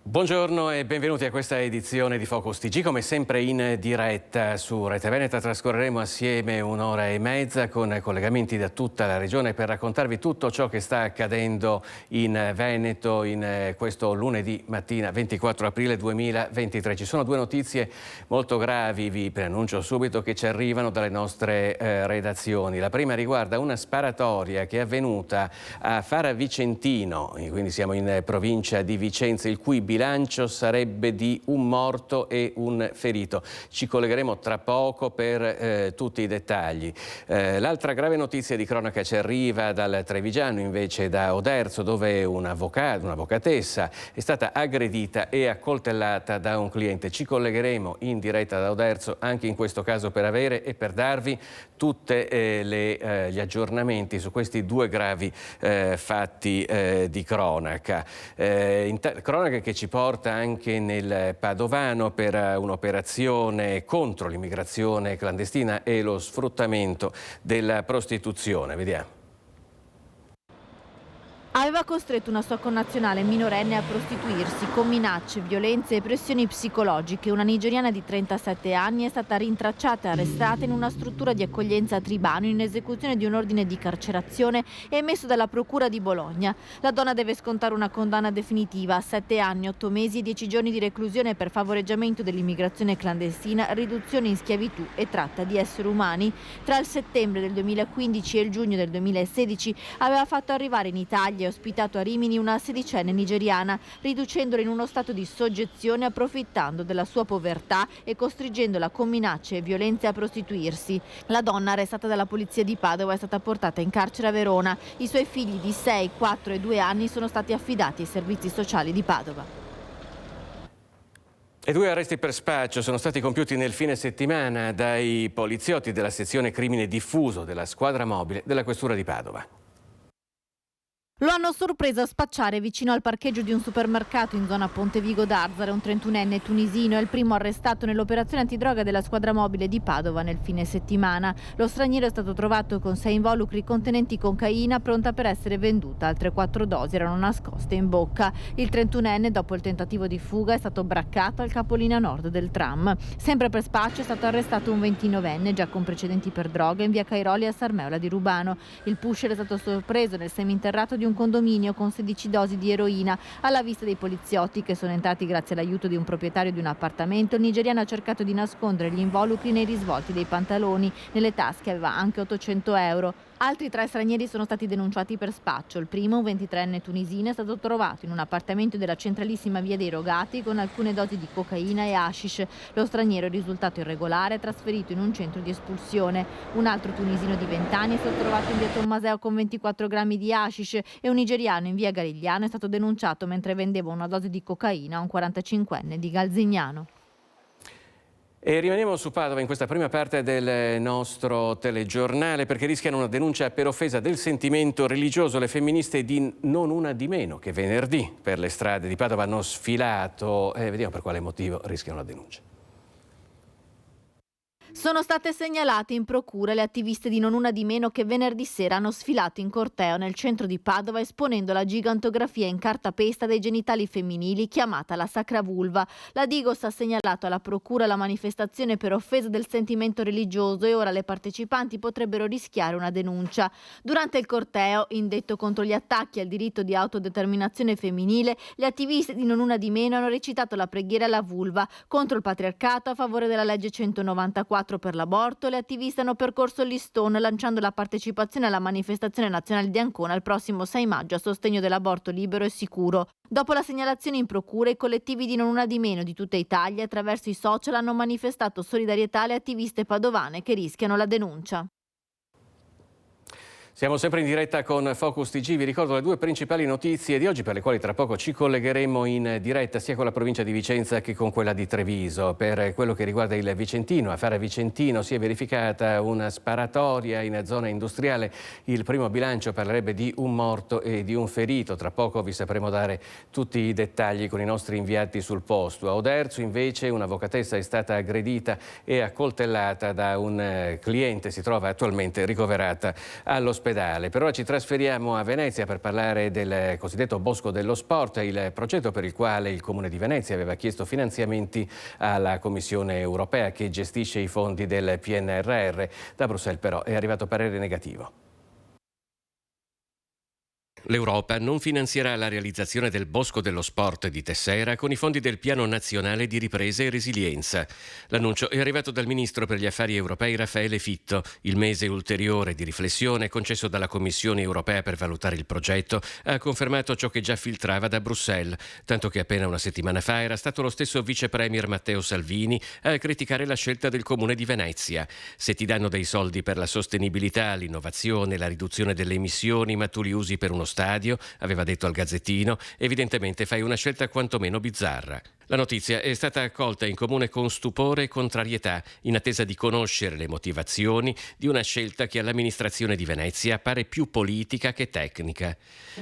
Buongiorno e benvenuti a questa edizione di Focus TG, come sempre in diretta su Rete Veneta. Trascorreremo assieme un'ora e mezza con collegamenti da tutta la regione per raccontarvi tutto ciò che sta accadendo in Veneto in questo lunedì mattina 24 aprile 2023. Ci sono due notizie molto gravi, vi preannuncio subito, che ci arrivano dalle nostre redazioni. La prima riguarda una sparatoria che è avvenuta a Fara Vicentino, quindi siamo in provincia di Vicenza, il cui bilancio sarebbe di un morto e un ferito. Ci collegheremo tra poco per tutti i dettagli. L'altra grave notizia di cronaca ci arriva dal Trevigiano, invece da Oderzo, dove un'avvocatessa è stata aggredita e accoltellata da un cliente. Ci collegheremo in diretta da Oderzo anche in questo caso per avere e per darvi tutti gli aggiornamenti su questi due gravi fatti di cronaca. Cronaca che ci porta anche nel Padovano per un'operazione contro l'immigrazione clandestina e lo sfruttamento della prostituzione. Vediamo. Aveva costretto una sua connazionale minorenne a prostituirsi con minacce, violenze e pressioni psicologiche. Una nigeriana di 37 anni è stata rintracciata e arrestata in una struttura di accoglienza a Tribano in esecuzione di un ordine di carcerazione emesso dalla Procura di Bologna. La donna deve scontare una condanna definitiva a 7 anni, 8 mesi e 10 giorni di reclusione per favoreggiamento dell'immigrazione clandestina, riduzione in schiavitù e tratta di esseri umani. Tra il settembre del 2015 e il giugno del 2016 aveva fatto arrivare in Italia e ospitato a Rimini una 16enne nigeriana, riducendola in uno stato di soggezione, approfittando della sua povertà e costringendola con minacce e violenze a prostituirsi. La donna, arrestata dalla polizia di Padova, è stata portata in carcere a Verona. I suoi figli di 6, 4 e 2 anni sono stati affidati ai servizi sociali di Padova. E 2 arresti per spaccio sono stati compiuti nel fine settimana dai poliziotti della sezione crimine diffuso della squadra mobile della questura di Padova. Lo hanno sorpreso a spacciare vicino al parcheggio di un supermercato in zona Pontevigo d'Arzare. Un 31enne tunisino è il primo arrestato nell'operazione antidroga della squadra mobile di Padova nel fine settimana. Lo straniero è stato trovato con 6 involucri contenenti cocaina pronta per essere venduta. Altre 4 dosi erano nascoste in bocca. Il 31enne, dopo il tentativo di fuga, è stato braccato al capolinea nord del tram. Sempre per spaccio è stato arrestato un 29enne, già con precedenti per droga, in via Cairoli a Sarmeola di Rubano. Il pusher è stato sorpreso nel seminterrato di un condominio con 16 dosi di eroina. Alla vista dei poliziotti, che sono entrati grazie all'aiuto di un proprietario di un appartamento, il nigeriano ha cercato di nascondere gli involucri nei risvolti dei pantaloni. Nelle tasche aveva anche 800 euro. Altri 3 stranieri sono stati denunciati per spaccio. Il primo, un 23enne tunisino, è stato trovato in un appartamento della centralissima via dei Rogati con alcune dosi di cocaina e hashish. Lo straniero è risultato irregolare e trasferito in un centro di espulsione. Un altro tunisino di 20 anni è stato trovato in via Tommaseo con 24 grammi di hashish e un nigeriano in via Garigliano è stato denunciato mentre vendeva una dose di cocaina a un 45enne di Galzignano. E rimaniamo su Padova in questa prima parte del nostro telegiornale perché rischiano una denuncia per offesa del sentimento religioso. Le femministe di Non Una Di Meno, che venerdì per le strade di Padova hanno sfilato, vediamo per quale motivo rischiano la denuncia. Sono state segnalate in procura le attiviste di Non Una Di Meno che venerdì sera hanno sfilato in corteo nel centro di Padova esponendo la gigantografia in cartapesta dei genitali femminili chiamata la Sacra Vulva. La Digos ha segnalato alla procura la manifestazione per offesa del sentimento religioso e ora le partecipanti potrebbero rischiare una denuncia. Durante il corteo, indetto contro gli attacchi al diritto di autodeterminazione femminile, le attiviste di Non Una Di Meno hanno recitato la preghiera alla vulva contro il patriarcato a favore della legge 194 per l'aborto. Le attiviste hanno percorso il listone lanciando la partecipazione alla manifestazione nazionale di Ancona il prossimo 6 maggio a sostegno dell'aborto libero e sicuro. Dopo la segnalazione in procura, i collettivi di Non Una Di Meno di tutta Italia attraverso i social hanno manifestato solidarietà alle attiviste padovane che rischiano la denuncia. Siamo sempre in diretta con Focus TG, vi ricordo le 2 principali notizie di oggi per le quali tra poco ci collegheremo in diretta sia con la provincia di Vicenza che con quella di Treviso. Per quello che riguarda il Vicentino, a Fara Vicentino si è verificata una sparatoria in zona industriale, il primo bilancio parlerebbe di un morto e di un ferito, tra poco vi sapremo dare tutti i dettagli con i nostri inviati sul posto. A Oderzo invece un'avvocatessa è stata aggredita e accoltellata da un cliente, si trova attualmente ricoverata all'ospedale dell'ospedale. Per ora ci trasferiamo a Venezia per parlare del cosiddetto Bosco dello Sport, il progetto per il quale il Comune di Venezia aveva chiesto finanziamenti alla Commissione europea che gestisce i fondi del PNRR. Da Bruxelles però è arrivato parere negativo. L'Europa non finanzierà la realizzazione del Bosco dello Sport di Tessera con i fondi del Piano Nazionale di Ripresa e Resilienza. L'annuncio è arrivato dal Ministro per gli Affari Europei Raffaele Fitto. Il mese ulteriore di riflessione concesso dalla Commissione Europea per valutare il progetto ha confermato ciò che già filtrava da Bruxelles, tanto che appena una settimana fa era stato lo stesso vice premier Matteo Salvini a criticare la scelta del Comune di Venezia. Se ti danno dei soldi per la sostenibilità, l'innovazione, la riduzione delle emissioni, ma tu li usi per uno stadio, aveva detto al Gazzettino, evidentemente fai una scelta quantomeno bizzarra. La notizia è stata accolta in comune con stupore e contrarietà, in attesa di conoscere le motivazioni di una scelta che all'amministrazione di Venezia appare più politica che tecnica.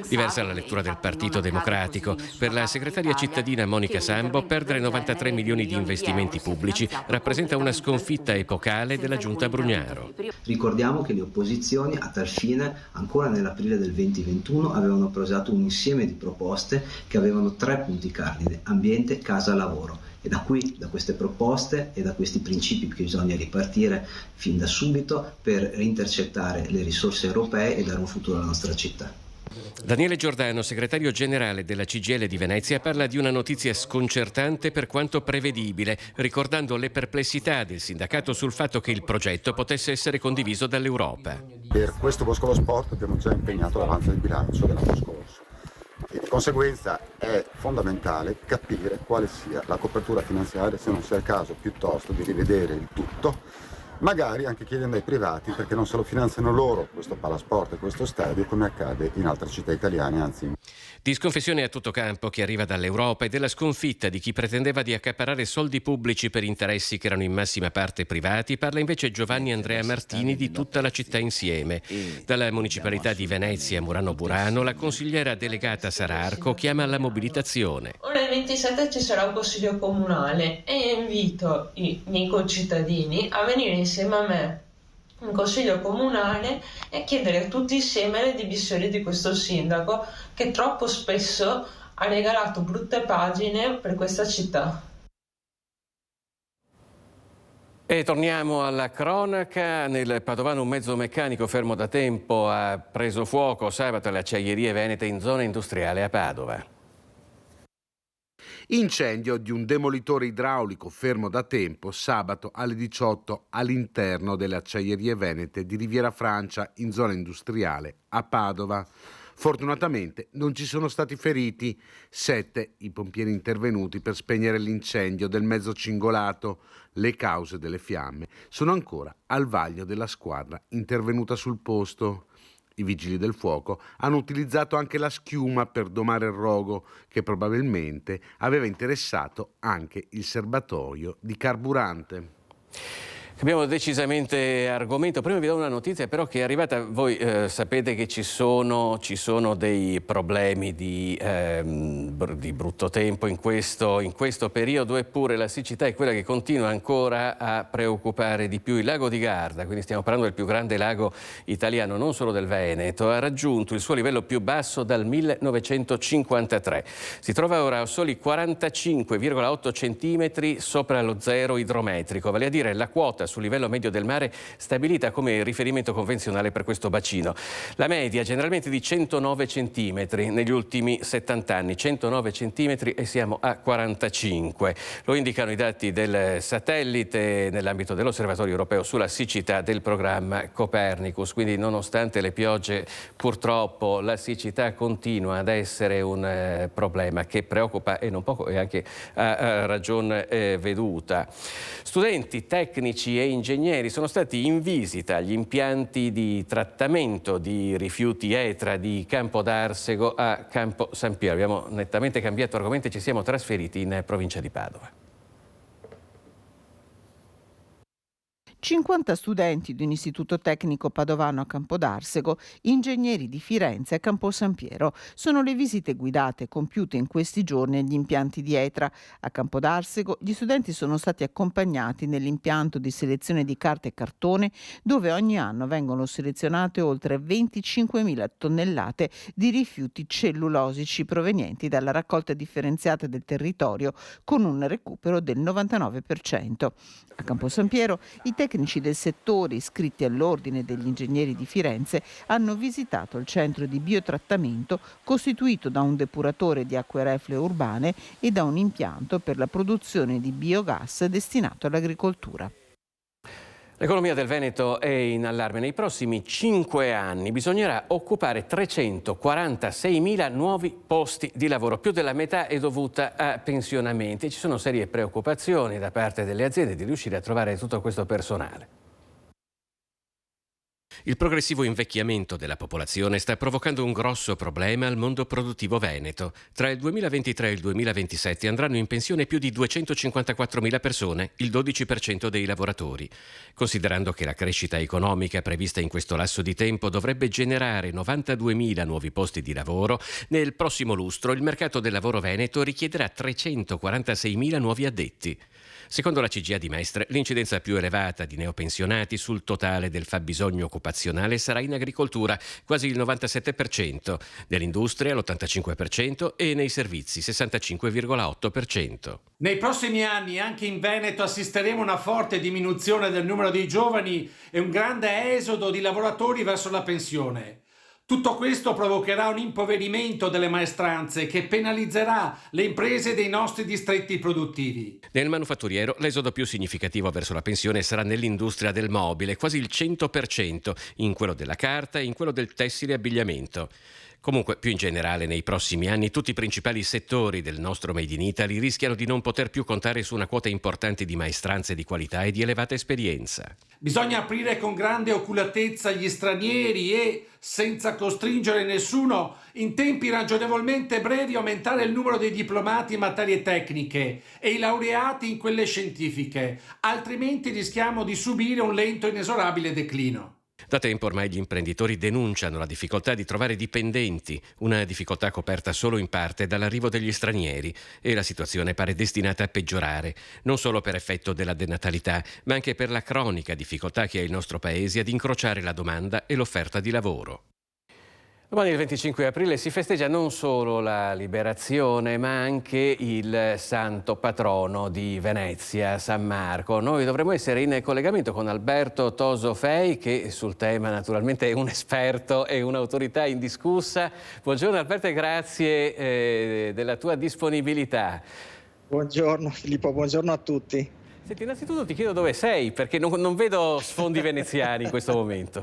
Diversa la lettura del Partito Democratico. Per la segretaria cittadina Monica Sambo, perdere 93 milioni di investimenti pubblici rappresenta una sconfitta epocale della giunta Brugnaro. Ricordiamo che le opposizioni a tal fine, ancora nell'aprile del 2021, avevano presentato un insieme di proposte che avevano 3 punti cardine: ambiente, casa, lavoro. E da queste proposte e da questi principi che bisogna ripartire fin da subito per rintercettare le risorse europee e dare un futuro alla nostra città. Daniele Giordano, segretario generale della CGIL di Venezia, parla di una notizia sconcertante per quanto prevedibile, ricordando le perplessità del sindacato sul fatto che il progetto potesse essere condiviso dall'Europa. Per questo Bosco dello Sport abbiamo già impegnato l'avanzo di bilancio dell'anno scorso e di conseguenza è fondamentale capire quale sia la copertura finanziaria, se non sia il caso piuttosto di rivedere il tutto, magari anche chiedendo ai privati perché non se lo finanziano loro questo palasport e questo stadio come accade in altre città italiane, anzi. Di sconfissione a tutto campo che arriva dall'Europa e della sconfitta di chi pretendeva di accaparrare soldi pubblici per interessi che erano in massima parte privati, parla invece Giovanni Andrea Martini di Tutta la città insieme. Dalla municipalità di Venezia Murano Burano, la consigliera delegata Sara Arco chiama alla mobilitazione. Ora il 27 ci sarà un consiglio comunale e invito i miei concittadini a venire insieme a me in consiglio comunale e chiedere tutti insieme le dimissioni di questo sindaco che troppo spesso ha regalato brutte pagine per questa città. E torniamo alla cronaca. Nel Padovano un mezzo meccanico fermo da tempo ha preso fuoco sabato alle acciaierie venete in zona industriale a Padova. Incendio di un demolitore idraulico fermo da tempo sabato alle 18 all'interno delle acciaierie venete di Riviera Francia in zona industriale a Padova. Fortunatamente non ci sono stati feriti. 7 i pompieri intervenuti per spegnere l'incendio del mezzo cingolato. Le cause delle fiamme sono ancora al vaglio della squadra intervenuta sul posto. I vigili del fuoco hanno utilizzato anche la schiuma per domare il rogo che probabilmente aveva interessato anche il serbatoio di carburante. Cambiamo decisamente argomento. Prima vi do una notizia però che è arrivata. Voi sapete che ci sono dei problemi di brutto tempo in questo periodo, eppure la siccità è quella che continua ancora a preoccupare di più. Il lago di Garda, quindi stiamo parlando del più grande lago italiano, non solo del Veneto, ha raggiunto il suo livello più basso dal 1953. Si trova ora a soli 45,8 centimetri sopra lo zero idrometrico, vale a dire la quota sul livello medio del mare stabilita come riferimento convenzionale per questo bacino. La media generalmente di 109 centimetri negli ultimi 70 anni, 109 centimetri e siamo a 45. Lo indicano i dati del satellite nell'ambito dell'Osservatorio europeo sulla siccità del programma Copernicus. Quindi nonostante le piogge, purtroppo la siccità continua ad essere un problema che preoccupa e non poco, e anche a ragion veduta. Studenti, tecnici e ingegneri sono stati in visita agli impianti di trattamento di rifiuti ETRA di Campo d'Arsego a Campo San Piero. Abbiamo nettamente cambiato argomento e ci siamo trasferiti in provincia di Padova. 50 studenti di un istituto tecnico padovano a Campodarsego, ingegneri di Firenze a Campo San Piero. Sono le visite guidate compiute in questi giorni agli impianti di Etra. A Campodarsego gli studenti sono stati accompagnati nell'impianto di selezione di carta e cartone, dove ogni anno vengono selezionate oltre 25.000 tonnellate di rifiuti cellulosici provenienti dalla raccolta differenziata del territorio, con un recupero del 99%. A Campo San Piero i tecnici del settore iscritti all'ordine degli ingegneri di Firenze hanno visitato il centro di biotrattamento costituito da un depuratore di acque reflue urbane e da un impianto per la produzione di biogas destinato all'agricoltura. L'economia del Veneto è in allarme. Nei prossimi 5 anni bisognerà occupare 346.000 nuovi posti di lavoro. Più della metà è dovuta a pensionamenti. Ci sono serie preoccupazioni da parte delle aziende di riuscire a trovare tutto questo personale. Il progressivo invecchiamento della popolazione sta provocando un grosso problema al mondo produttivo veneto. Tra il 2023 e il 2027 andranno in pensione più di 254.000 persone, il 12% dei lavoratori. Considerando che la crescita economica prevista in questo lasso di tempo dovrebbe generare 92.000 nuovi posti di lavoro, nel prossimo lustro il mercato del lavoro veneto richiederà 346.000 nuovi addetti. Secondo la CGIA di Mestre, l'incidenza più elevata di neopensionati sul totale del fabbisogno occupazionale sarà in agricoltura, quasi il 97%, nell'industria l'85% e nei servizi 65,8%. Nei prossimi anni anche in Veneto assisteremo a una forte diminuzione del numero di giovani e un grande esodo di lavoratori verso la pensione. Tutto questo provocherà un impoverimento delle maestranze che penalizzerà le imprese dei nostri distretti produttivi. Nel manufatturiero l'esodo più significativo verso la pensione sarà nell'industria del mobile, quasi il 100%, in quello della carta e in quello del tessile e abbigliamento. Comunque, più in generale, nei prossimi anni tutti i principali settori del nostro Made in Italy rischiano di non poter più contare su una quota importante di maestranze di qualità e di elevata esperienza. Bisogna aprire con grande oculatezza gli stranieri e, senza costringere nessuno, in tempi ragionevolmente brevi aumentare il numero dei diplomati in materie tecniche e i laureati in quelle scientifiche, altrimenti rischiamo di subire un lento e inesorabile declino. Da tempo ormai gli imprenditori denunciano la difficoltà di trovare dipendenti, una difficoltà coperta solo in parte dall'arrivo degli stranieri, e la situazione pare destinata a peggiorare, non solo per effetto della denatalità, ma anche per la cronica difficoltà che ha il nostro paese ad incrociare la domanda e l'offerta di lavoro. Domani il 25 aprile si festeggia non solo la liberazione ma anche il santo patrono di Venezia, San Marco. Noi dovremo essere in collegamento con Alberto Toso Fei, che sul tema naturalmente è un esperto e un'autorità indiscussa. Buongiorno Alberto e grazie della tua disponibilità. Buongiorno Filippo, buongiorno a tutti. Senti, innanzitutto ti chiedo dove sei, perché non vedo sfondi veneziani in questo momento.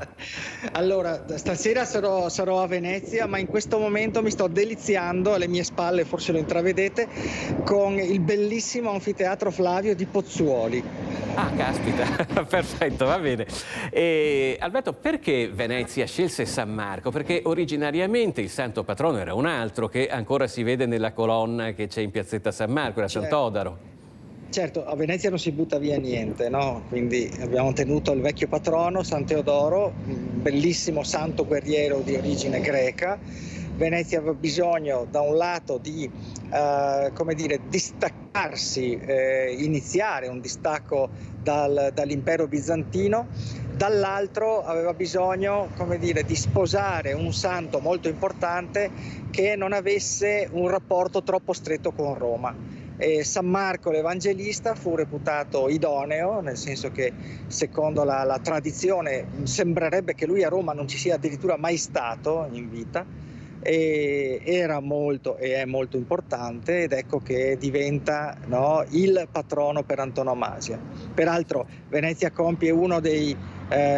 Allora, stasera sarò a Venezia, ma in questo momento mi sto deliziando, alle mie spalle forse lo intravedete, con il bellissimo anfiteatro Flavio di Pozzuoli. Ah, caspita, perfetto, va bene. E, Alberto, perché Venezia scelse San Marco? Perché originariamente il santo patrono era un altro che ancora si vede nella colonna che c'è in piazzetta San Marco, era Sant'Odaro. Certo, a Venezia non si butta via niente, no? Quindi abbiamo tenuto il vecchio patrono, San Teodoro, un bellissimo santo guerriero di origine greca. Venezia aveva bisogno da un lato di distaccarsi, iniziare un distacco dall'impero bizantino, dall'altro aveva bisogno di sposare un santo molto importante che non avesse un rapporto troppo stretto con Roma. San Marco l'Evangelista fu reputato idoneo, nel senso che secondo la tradizione sembrerebbe che lui a Roma non ci sia addirittura mai stato in vita, e era molto e è molto importante, ed ecco che diventa, no, il patrono per antonomasia. Peraltro Venezia compie uno dei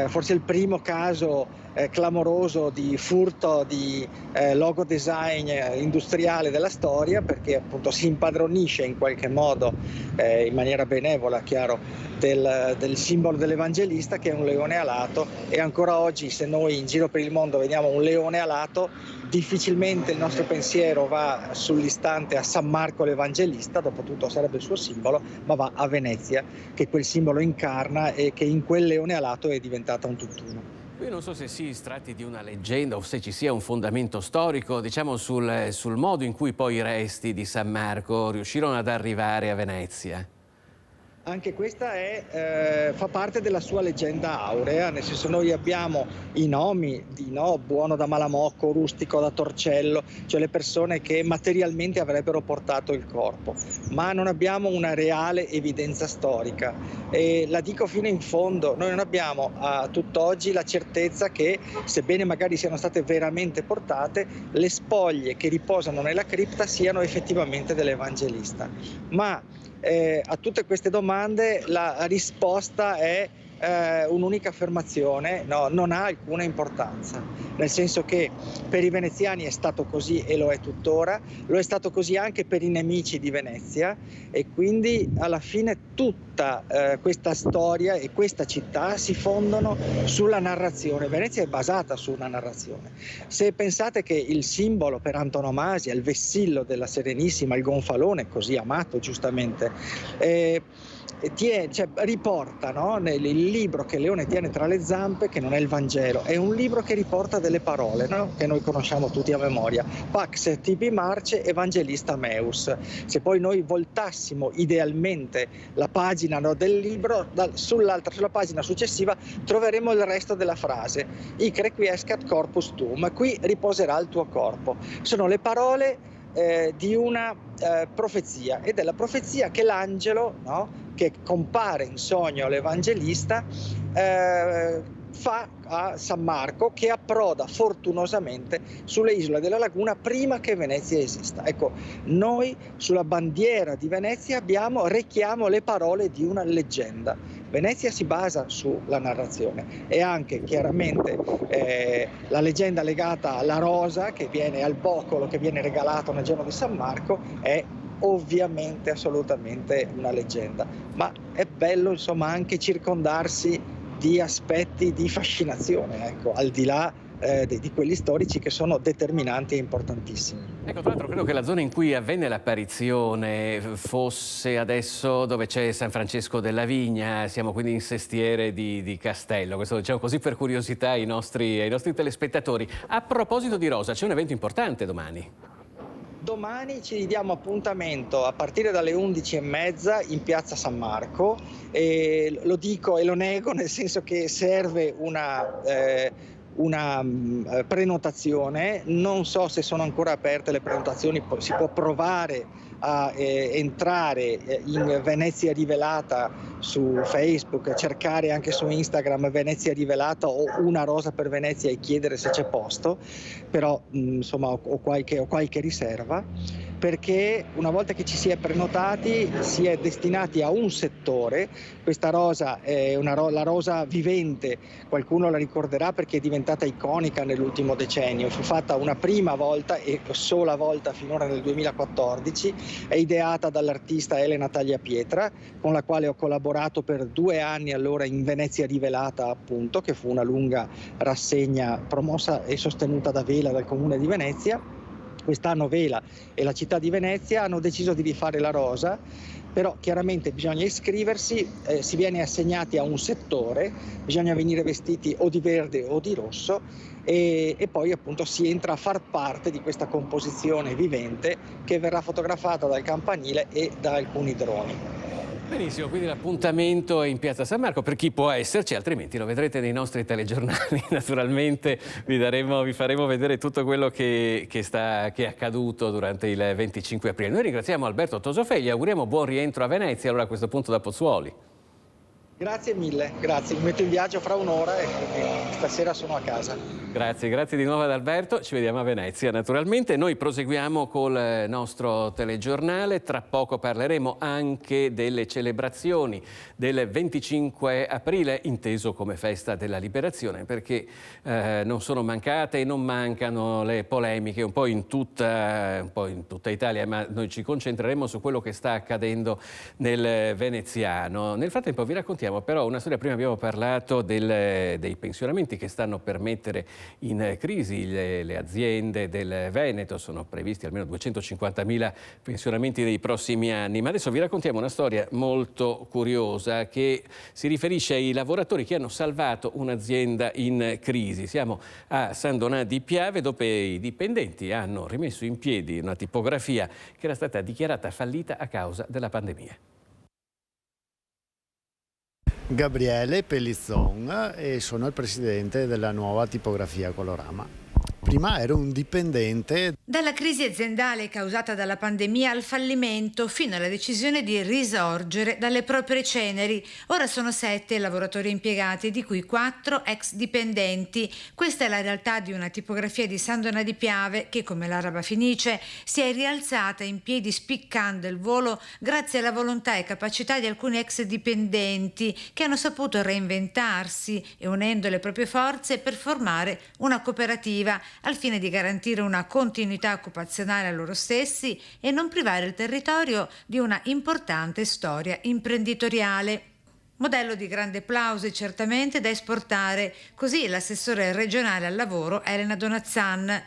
forse il primo caso clamoroso di furto di logo design industriale della storia, perché appunto si impadronisce in qualche modo, in maniera benevola, chiaro, del simbolo dell'Evangelista, che è un leone alato, e ancora oggi se noi in giro per il mondo vediamo un leone alato, difficilmente il nostro pensiero va sull'istante a San Marco l'Evangelista, dopo tutto sarebbe il suo simbolo, ma va a Venezia, che quel simbolo incarna e che in quel leone alato è diventata un tutt'uno. Io non so se si tratti di una leggenda o se ci sia un fondamento storico, diciamo, sul modo in cui poi i resti di San Marco riuscirono ad arrivare a Venezia. Anche questa fa parte della sua leggenda aurea, nel senso noi abbiamo i nomi di Buono da Malamocco, Rustico da Torcello, cioè le persone che materialmente avrebbero portato il corpo, ma non abbiamo una reale evidenza storica. E la dico fino in fondo, noi non abbiamo a tutt'oggi la certezza che, sebbene magari siano state veramente portate, le spoglie che riposano nella cripta siano effettivamente dell'Evangelista. Ma a tutte queste domande la risposta è un'unica affermazione: no, non ha alcuna importanza, nel senso che per i veneziani è stato così e lo è tuttora, lo è stato così anche per i nemici di Venezia, e quindi alla fine tutta questa storia e questa città si fondono sulla narrazione. Venezia è basata su una narrazione. Se pensate che il simbolo per antonomasia, il vessillo della Serenissima, il gonfalone, così amato giustamente, riporta, no? Il libro che Leone tiene tra le zampe, che non è il Vangelo, è un libro che riporta delle parole, no? Che noi conosciamo tutti a memoria: Pax tibi marce Evangelista meus. Se poi noi voltassimo idealmente la pagina, no, del libro, sulla pagina successiva troveremo il resto della frase: Ic requiescat corpus tuum, qui riposerà il tuo corpo. Sono le parole di una profezia, ed è la profezia che l'angelo, no, che compare in sogno all'Evangelista, fa a San Marco, che approda fortunosamente sulle isole della laguna prima che Venezia esista. Ecco, noi sulla bandiera di Venezia rechiamo le parole di una leggenda. Venezia si basa sulla narrazione, e anche chiaramente la leggenda legata alla rosa che viene al boccolo, che viene regalato nel giorno di San Marco, è ovviamente assolutamente una leggenda, ma è bello insomma anche circondarsi di aspetti di fascinazione, ecco, al di là di quelli storici che sono determinanti e importantissimi. Ecco, tra l'altro credo che la zona in cui avvenne l'apparizione fosse adesso dove c'è San Francesco della Vigna, siamo quindi in Sestiere di Castello, questo lo diciamo così per curiosità ai nostri telespettatori. A proposito di rosa, c'è un evento importante domani. Domani ci diamo appuntamento a partire dalle 11:30 in piazza San Marco, e lo dico e lo nego, nel senso che serve una prenotazione. Non so se sono ancora aperte le prenotazioni, si può provare a entrare in Venezia Rivelata su Facebook, cercare anche su Instagram Venezia Rivelata o Una Rosa per Venezia e chiedere se c'è posto, però insomma ho qualche riserva, perché una volta che ci si è prenotati si è destinati a un settore. Questa rosa è la rosa vivente, qualcuno la ricorderà perché è diventata iconica nell'ultimo decennio, fu fatta una prima volta e sola volta finora nel 2014, è ideata dall'artista Elena Tagliapietra, con la quale ho collaborato per 2 anni allora in Venezia Rivelata, appunto, che fu una lunga rassegna promossa e sostenuta da Vela, dal Comune di Venezia. Quest'anno Vela e la città di Venezia hanno deciso di rifare la rosa, però chiaramente bisogna iscriversi, si viene assegnati a un settore, bisogna venire vestiti o di verde o di rosso, e poi appunto si entra a far parte di questa composizione vivente che verrà fotografata dal campanile e da alcuni droni. Benissimo, quindi l'appuntamento è in piazza San Marco per chi può esserci, altrimenti lo vedrete nei nostri telegiornali. Naturalmente vi faremo vedere tutto quello che è accaduto durante il 25 aprile. Noi ringraziamo Alberto Tosofei, gli auguriamo buon rientro a Venezia, allora a questo punto da Pozzuoli. Grazie mille, grazie. Mi metto in viaggio fra un'ora e quindi stasera sono a casa. Grazie di nuovo ad Alberto, ci vediamo a Venezia naturalmente. Noi proseguiamo col nostro telegiornale, tra poco parleremo anche delle celebrazioni del 25 aprile, inteso come festa della liberazione, perché non sono mancate e non mancano le polemiche un po' in tutta Italia, ma noi ci concentreremo su quello che sta accadendo nel veneziano. Nel frattempo vi raccontiamo però una storia. Prima abbiamo parlato dei pensionamenti che stanno per mettere in crisi le aziende del Veneto. Sono previsti almeno 250.000 pensionamenti nei prossimi anni, ma adesso vi raccontiamo una storia molto curiosa che si riferisce ai lavoratori che hanno salvato un'azienda in crisi. Siamo a San Donà di Piave, dove i dipendenti hanno rimesso in piedi una tipografia che era stata dichiarata fallita a causa della pandemia. Gabriele Pellizzon e sono il presidente della nuova tipografia Colorama. Prima ero un dipendente. Dalla crisi aziendale causata dalla pandemia al fallimento fino alla decisione di risorgere dalle proprie ceneri. Ora sono 7 lavoratori impiegati, di cui 4 ex dipendenti. Questa è la realtà di una tipografia di San Donà di Piave che, come l'Araba Fenice, si è rialzata in piedi spiccando il volo grazie alla volontà e capacità di alcuni ex dipendenti che hanno saputo reinventarsi e unendo le proprie forze per formare una cooperativa al fine di garantire una continuità occupazionale a loro stessi e non privare il territorio di una importante storia imprenditoriale. Modello di grande plauso e certamente da esportare, così l'assessore regionale al lavoro Elena Donazzan.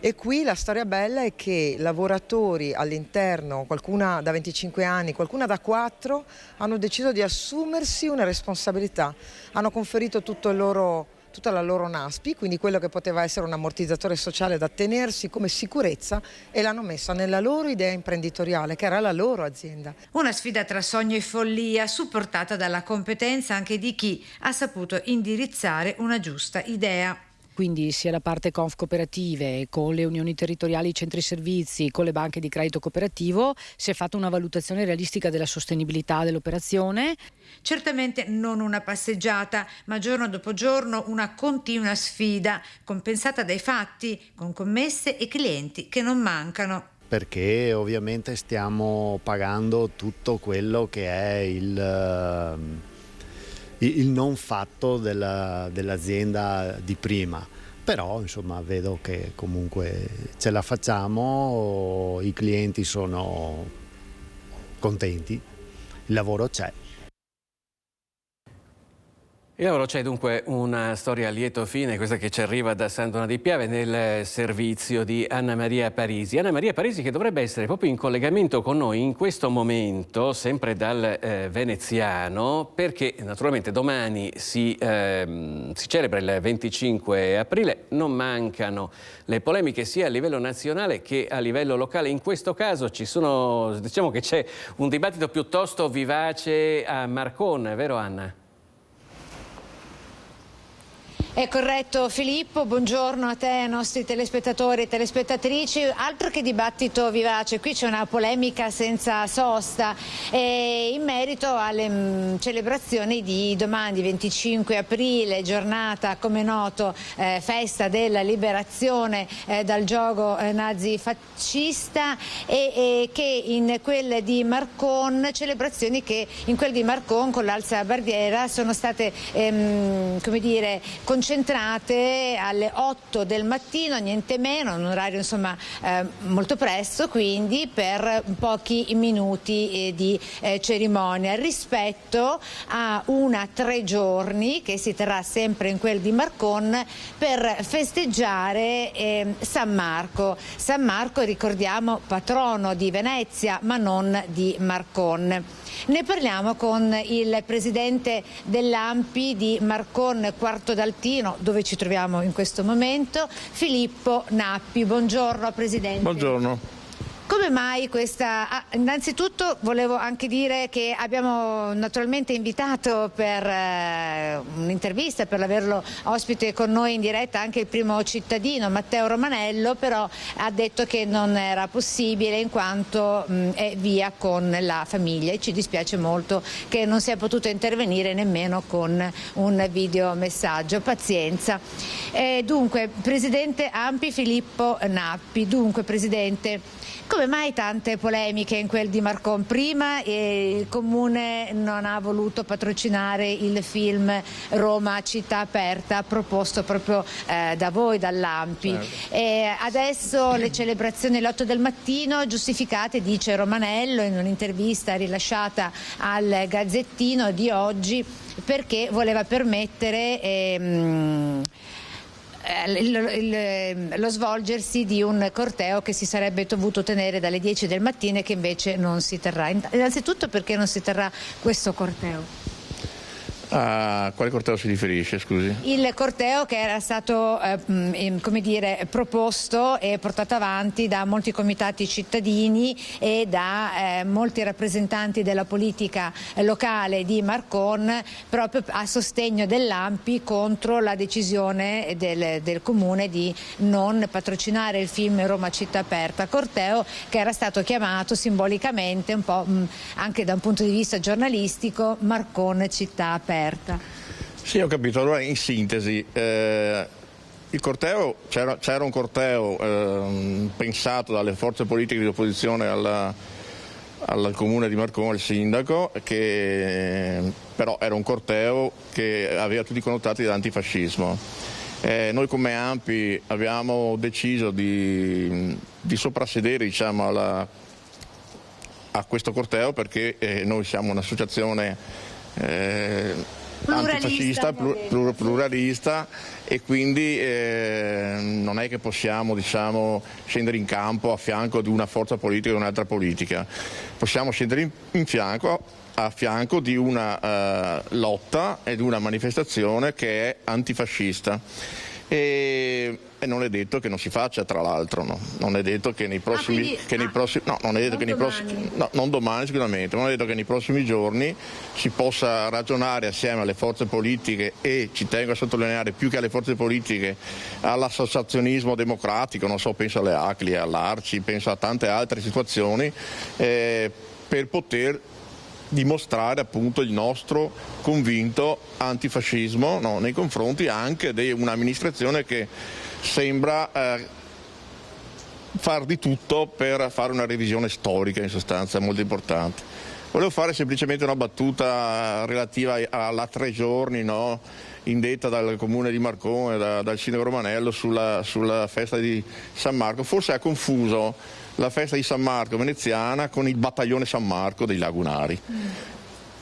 E qui la storia bella è che lavoratori all'interno, qualcuna da 25 anni, qualcuna da 4, hanno deciso di assumersi una responsabilità, hanno conferito tutta la loro NASPI, quindi quello che poteva essere un ammortizzatore sociale da tenersi come sicurezza, e l'hanno messa nella loro idea imprenditoriale, che era la loro azienda. Una sfida tra sogno e follia, supportata dalla competenza anche di chi ha saputo indirizzare una giusta idea. Quindi sia la parte Conf cooperative, con le unioni territoriali, i centri servizi, con le banche di credito cooperativo, si è fatta una valutazione realistica della sostenibilità dell'operazione. Certamente non una passeggiata, ma giorno dopo giorno una continua sfida, compensata dai fatti, con commesse e clienti che non mancano. Perché ovviamente stiamo pagando tutto quello che è il non fatto dell'azienda di prima, però insomma vedo che comunque ce la facciamo, i clienti sono contenti, il lavoro c'è. E ora c'è dunque una storia a lieto fine, questa che ci arriva da San Donà di Piave nel servizio di Anna Maria Parisi. Anna Maria Parisi che dovrebbe essere proprio in collegamento con noi in questo momento, sempre dal veneziano, perché naturalmente domani si celebra il 25 aprile, non mancano le polemiche sia a livello nazionale che a livello locale. In questo caso diciamo che c'è un dibattito piuttosto vivace a Marcon, vero Anna? È corretto Filippo, buongiorno a te, ai nostri telespettatori e telespettatrici. Altro che dibattito vivace, qui c'è una polemica senza sosta in merito alle celebrazioni di domani 25 aprile, giornata come noto festa della liberazione dal giogo nazifascista e che in quelle di Marcon, celebrazioni che in quelle di Marcon con l'Alza Barbiera sono state come dire concentrate alle 8 del mattino, niente meno, un orario insomma molto presto, quindi per pochi minuti di cerimonia rispetto a una 3 giorni che si terrà sempre in quel di Marcon per festeggiare San Marco. San Marco, ricordiamo, patrono di Venezia ma non di Marcon. Ne parliamo con il presidente dell'ANPI di Marcon Quarto d'Altino, dove ci troviamo in questo momento, Filippo Nappi. Buongiorno Presidente. Buongiorno. Come mai questa... innanzitutto volevo anche dire che abbiamo naturalmente invitato per un'intervista, per averlo ospite con noi in diretta, anche il primo cittadino Matteo Romanello, però ha detto che non era possibile in quanto è via con la famiglia e ci dispiace molto che non sia potuto intervenire nemmeno con un videomessaggio. Pazienza. Dunque, Presidente ANPI Filippo Nappi. Dunque, Presidente, come mai tante polemiche in quel di Marcon? Prima il Comune non ha voluto patrocinare il film Roma città aperta, proposto proprio da voi, dall'ANPI. Adesso le celebrazioni alle 8 del mattino giustificate, dice Romanello in un'intervista rilasciata al Gazzettino di oggi, perché voleva permettere lo svolgersi di un corteo che si sarebbe dovuto tenere dalle 10 del mattino e che invece non si terrà. Innanzitutto, perché non si terrà questo corteo? A quale corteo si riferisce, scusi? Il corteo che era stato come dire, proposto e portato avanti da molti comitati cittadini e da molti rappresentanti della politica locale di Marcon, proprio a sostegno dell'ANPI contro la decisione del Comune di non patrocinare il film Roma città aperta, corteo che era stato chiamato simbolicamente, un po' anche da un punto di vista giornalistico, Marcon città aperta. Sì, ho capito. Allora, in sintesi, il corteo, c'era un corteo pensato dalle forze politiche di opposizione al comune di Marcon, il sindaco, che però era un corteo che aveva tutti i connotati dell'antifascismo. Noi come ANPI abbiamo deciso di soprassedere, diciamo, a questo corteo, perché noi siamo un'associazione antifascista, pluralista, e quindi non è che possiamo, diciamo, scendere in campo a fianco di una forza politica o di un'altra politica. Possiamo scendere a fianco di una lotta e di una manifestazione che è antifascista. E non è detto che non si faccia, tra l'altro, no? Non è detto che nei prossimi, non domani sicuramente, non è detto che nei prossimi giorni si possa ragionare assieme alle forze politiche, e ci tengo a sottolineare, più che alle forze politiche, all'associazionismo democratico, non so, penso alle ACLI, all'ARCI, penso a tante altre situazioni, per poter dimostrare appunto il nostro convinto antifascismo, no, nei confronti anche di un'amministrazione che sembra far di tutto per fare una revisione storica, in sostanza molto importante. Volevo fare semplicemente una battuta relativa alla 3 giorni, no, indetta dal comune di Marcon e dal sindaco Romanello sulla festa di San Marco. Forse ha confuso la festa di San Marco veneziana con il battaglione San Marco dei Lagunari.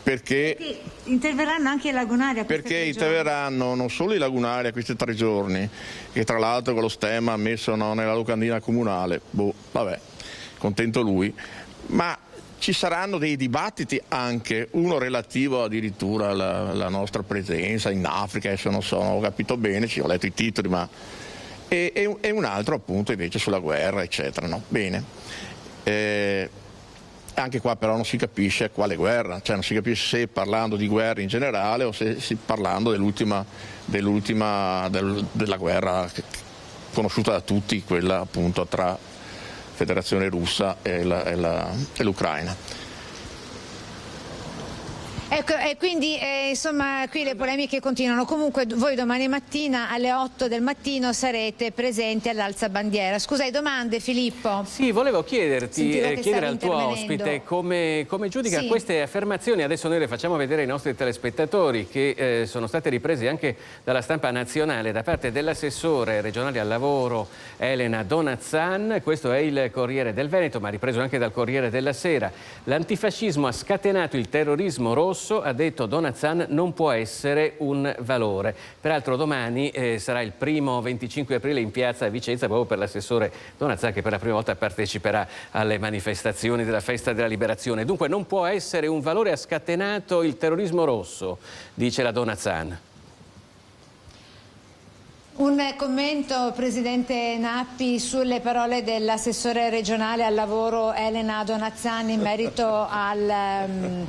Perché interverranno anche i lagunari a questi 3 giorni? Interverranno non solo i lagunari a questi 3 giorni, che tra l'altro con lo stemma messo, no, nella locandina comunale, vabbè, contento lui, ma ci saranno dei dibattiti anche, uno relativo addirittura alla nostra presenza in Africa, adesso non so, non ho capito bene, ci ho letto i titoli, ma e un altro appunto invece sulla guerra, eccetera, no? Bene. Anche qua però non si capisce quale guerra, cioè non si capisce se parlando di guerra in generale o se parlando della guerra conosciuta da tutti, quella appunto tra Federazione Russa e l'Ucraina. Ecco, e quindi insomma qui le polemiche continuano. Comunque voi domani mattina alle 8 del mattino sarete presenti all'alzabandiera. Scusa, hai domande, Filippo? Sì, volevo chiedere al tuo ospite come giudica queste affermazioni. Adesso noi le facciamo vedere ai nostri telespettatori, che sono state riprese anche dalla stampa nazionale da parte dell'assessore regionale al lavoro Elena Donazzan. Questo è il Corriere del Veneto, ma ripreso anche dal Corriere della Sera. L'antifascismo ha scatenato il terrorismo rosso, ha detto Donazzan, non può essere un valore. Peraltro domani sarà il primo 25 aprile in piazza a Vicenza, proprio per l'assessore Donazzan, che per la prima volta parteciperà alle manifestazioni della Festa della Liberazione. Dunque non può essere un valore, ha scatenato il terrorismo rosso, dice la Donazzan. Un commento, Presidente Nappi, sulle parole dell'assessore regionale al lavoro Elena Donazzani in merito al...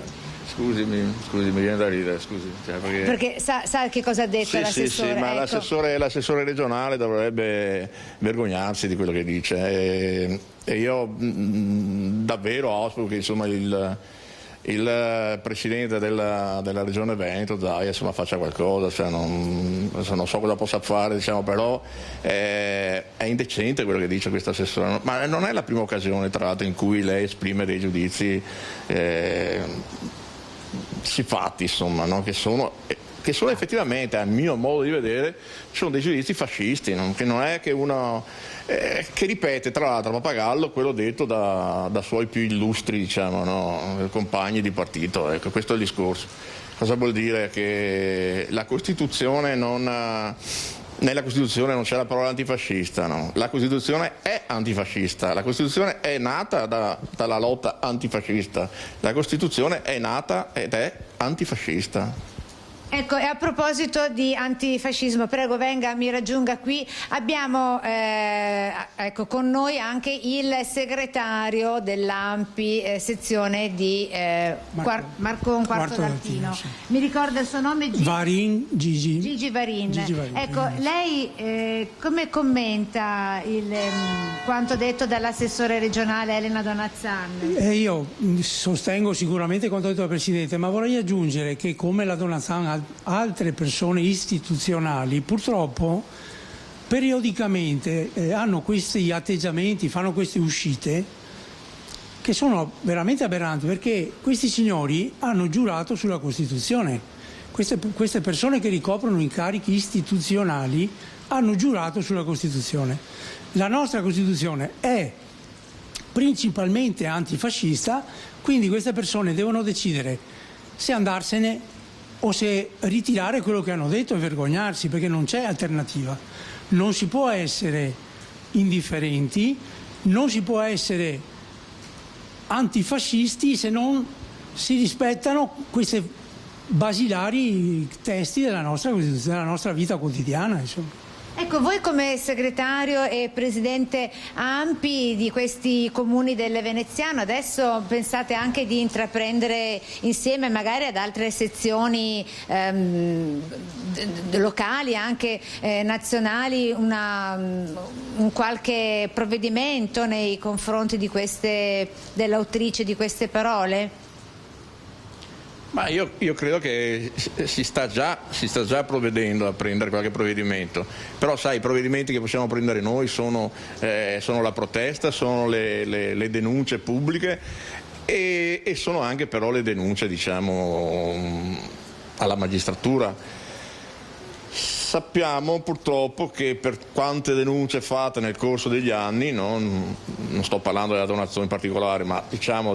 Scusi, mi viene da ridere, scusi. Perché sa che cosa ha detto l'assessore? Sì, ma ecco. l'assessore regionale dovrebbe vergognarsi di quello che dice. E io davvero auspico che insomma il presidente della regione Veneto, Zaia, insomma, faccia qualcosa, cioè non so cosa possa fare, diciamo, però è indecente quello che dice questo assessore, ma non è la prima occasione tra l'altro in cui lei esprime dei giudizi sifatti, insomma, no? che sono effettivamente, a mio modo di vedere, sono dei giudizi fascisti, no? Che non è che uno che ripete tra l'altro a pappagallo quello detto da suoi più illustri, diciamo, no? Compagni di partito. Ecco, questo è il discorso. Cosa vuol dire? Che la Costituzione nella Costituzione non c'è la parola antifascista, no? La Costituzione è antifascista, la Costituzione è nata dalla lotta antifascista, la Costituzione è nata ed è antifascista. Ecco, e a proposito di antifascismo, prego venga, mi raggiunga qui. Abbiamo con noi anche il segretario dell'ANPI sezione di Marco Quarto d'Artino. Sì. Mi ricorda il suo nome? Gigi Varin. Ecco, lei come commenta quanto detto dall'assessore regionale Elena Donazzani? Io sostengo sicuramente quanto detto dal Presidente, ma vorrei aggiungere che come la Donazzani altre persone istituzionali purtroppo periodicamente hanno questi atteggiamenti, fanno queste uscite che sono veramente aberranti, perché questi signori hanno giurato sulla Costituzione. Queste persone che ricoprono incarichi istituzionali hanno giurato sulla Costituzione. La nostra Costituzione è principalmente antifascista, quindi queste persone devono decidere se andarsene o se ritirare quello che hanno detto e vergognarsi, perché non c'è alternativa. Non si può essere indifferenti, non si può essere antifascisti se non si rispettano questi basilari testi della nostra Costituzione, della nostra vita quotidiana, insomma. Ecco, voi come segretario e presidente ANPI di questi comuni del Veneziano, adesso pensate anche di intraprendere insieme magari ad altre sezioni locali, anche nazionali, un qualche provvedimento nei confronti di dell'autrice di queste parole? Ma io credo che si sta già provvedendo a prendere qualche provvedimento, però sai, i provvedimenti che possiamo prendere noi sono la protesta, sono le denunce pubbliche e sono anche però le denunce, diciamo, alla magistratura. Sappiamo purtroppo che per quante denunce fatte nel corso degli anni, non sto parlando della donazione in particolare, ma diciamo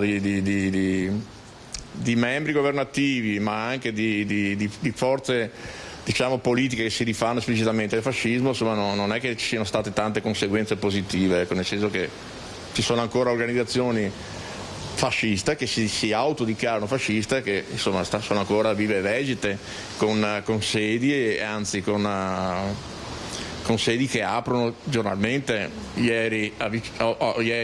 di membri governativi, ma anche di forze, diciamo, politiche che si rifanno esplicitamente al fascismo, insomma non è che ci siano state tante conseguenze positive, ecco, nel senso che ci sono ancora organizzazioni fasciste che si autodichiarano fasciste, che insomma sono ancora vive e vegete con sedi, e anzi con sedi che aprono giornalmente. Ieri a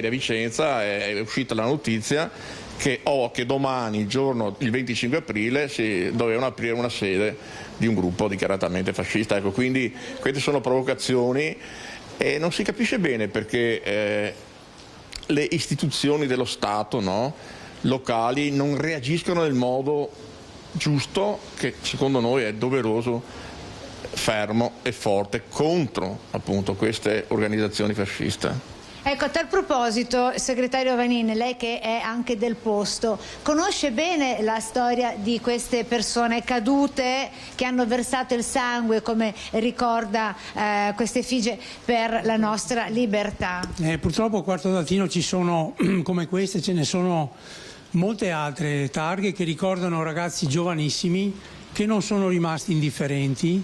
Vicenza è uscita la notizia che domani, il 25 aprile, si dovevano aprire una sede di un gruppo dichiaratamente fascista. Ecco, quindi queste sono provocazioni e non si capisce bene perché le istituzioni dello Stato, no, locali non reagiscono nel modo giusto, che secondo noi è doveroso, fermo e forte contro appunto queste organizzazioni fasciste. Ecco, a tal proposito, segretario Vanin, lei che è anche del posto, conosce bene la storia di queste persone cadute che hanno versato il sangue, come ricorda queste effigie, per la nostra libertà? Purtroppo a Quarto d'Artino ci sono, come queste, ce ne sono molte altre targhe che ricordano ragazzi giovanissimi che non sono rimasti indifferenti,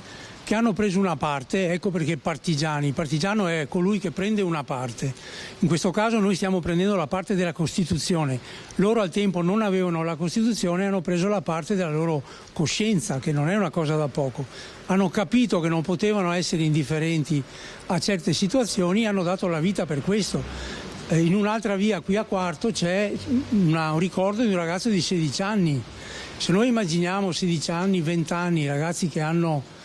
che hanno preso una parte. Ecco perché partigiani. Il partigiano è colui che prende una parte. In questo caso noi stiamo prendendo la parte della Costituzione. Loro al tempo non avevano la Costituzione e hanno preso la parte della loro coscienza, che non è una cosa da poco. Hanno capito che non potevano essere indifferenti a certe situazioni e hanno dato la vita per questo. In un'altra via qui a Quarto c'è un ricordo di un ragazzo di 16 anni. Se noi immaginiamo 16 anni, 20 anni, ragazzi che hanno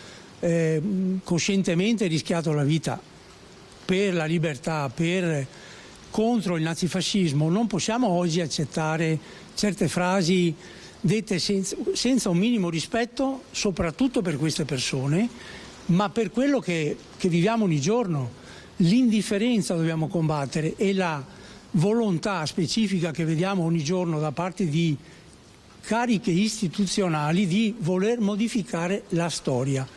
coscientemente rischiato la vita per la libertà, contro il nazifascismo, non possiamo oggi accettare certe frasi dette senza un minimo rispetto, soprattutto per queste persone, ma per quello che viviamo ogni giorno. L'indifferenza dobbiamo combattere e la volontà specifica che vediamo ogni giorno da parte di cariche istituzionali di voler modificare la storia.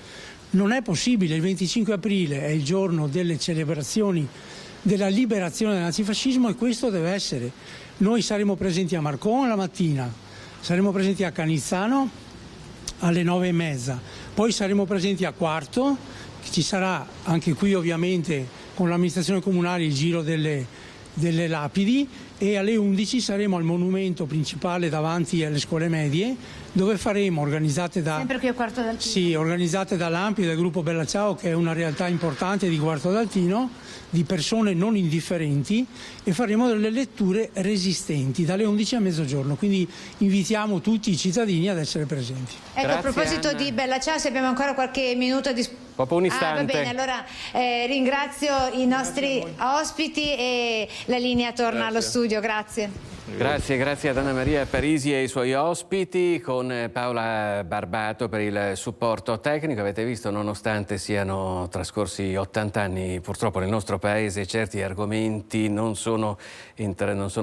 Non è possibile, il 25 aprile è il giorno delle celebrazioni della liberazione dal nazifascismo e questo deve essere. Noi saremo presenti a Marcon la mattina, saremo presenti a Canizzano alle 9:30, poi saremo presenti a Quarto, ci sarà anche qui ovviamente con l'amministrazione comunale il giro delle lapidi e alle 11 saremo al monumento principale davanti alle scuole medie dove faremo organizzate sempre qui a Quarto d'Altino. Sì, organizzate dall'Ampi e dal gruppo Bella Ciao, che è una realtà importante di Quarto d'Altino, di persone non indifferenti, e faremo delle letture resistenti dalle 11 a mezzogiorno, quindi invitiamo tutti i cittadini ad essere presenti. Ecco, grazie, a proposito Anna. Di Bella Ciao, se abbiamo ancora qualche minuto di proprio un istante. Va bene, allora ringrazio i nostri ospiti e la linea torna allo studio, grazie. Grazie ad Anna Maria Parisi e ai suoi ospiti, con Paola Barbato per il supporto tecnico. Avete visto, nonostante siano trascorsi 80 anni purtroppo nel nostro paese, certi argomenti non sono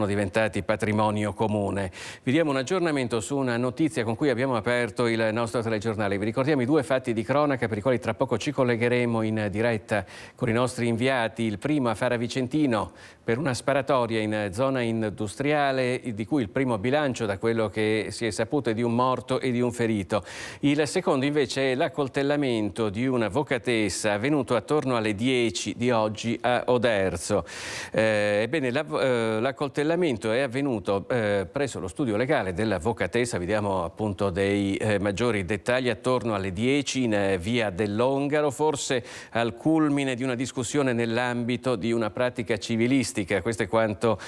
diventati patrimonio comune. Vi diamo un aggiornamento su una notizia con cui abbiamo aperto il nostro telegiornale. Vi ricordiamo i due fatti di cronaca per i quali tra poco ci collegheremo in diretta con i nostri inviati. Il primo a Fara Vicentino per una sparatoria in zona industriale, di cui il primo bilancio, da quello che si è saputo, è di un morto e di un ferito. Il secondo invece è l'accoltellamento di una avvocatessa avvenuto attorno alle 10 di oggi a Oderzo. Ebbene, l'accoltellamento è avvenuto presso lo studio legale dell'avvocatessa. Vi diamo appunto dei maggiori dettagli. Attorno alle 10 in via dell'Ongaro, forse al culmine di una discussione nell'ambito di una pratica civilistica. Questo è quanto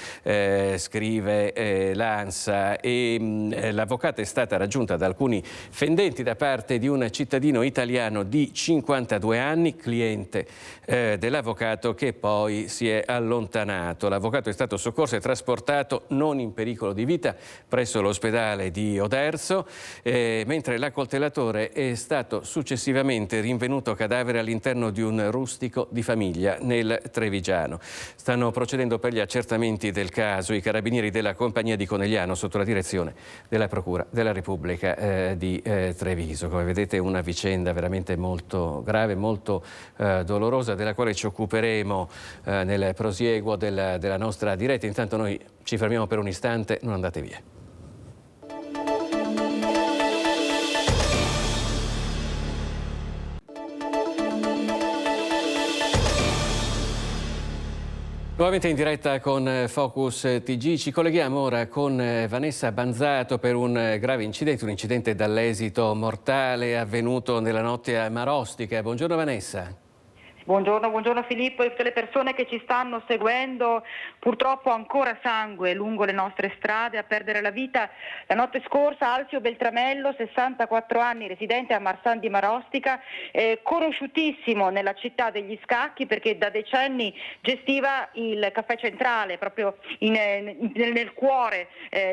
scrive l'ANSA, e l'avvocata è stata raggiunta da alcuni fendenti da parte di un cittadino italiano di 52 anni, cliente dell'avvocato, che poi si è allontanato. L'avvocato è stato soccorso e trasportato non in pericolo di vita presso l'ospedale di Oderzo, mentre l'accoltellatore è stato successivamente rinvenuto cadavere all'interno di un rustico di famiglia nel Trevigiano. Stanno procedendo per gli accertamenti del caso i carabinieri della compagnia di Conegliano sotto la direzione della Procura della Repubblica di Treviso. Come vedete, una vicenda veramente molto grave, molto dolorosa, della quale ci occuperemo nel prosieguo della nostra diretta. Intanto noi ci fermiamo per un istante, non andate via. Nuovamente in diretta con Focus TG, ci colleghiamo ora con Vanessa Banzato per un grave incidente, un incidente dall'esito mortale avvenuto nella notte a Marostica. Buongiorno Vanessa. Buongiorno Filippo e tutte le persone che ci stanno seguendo. Purtroppo ancora sangue lungo le nostre strade. A perdere la vita la notte scorsa Alfio Beltramello, 64 anni, residente a Marsan di Marostica, conosciutissimo nella città degli scacchi perché da decenni gestiva il caffè centrale proprio nel cuore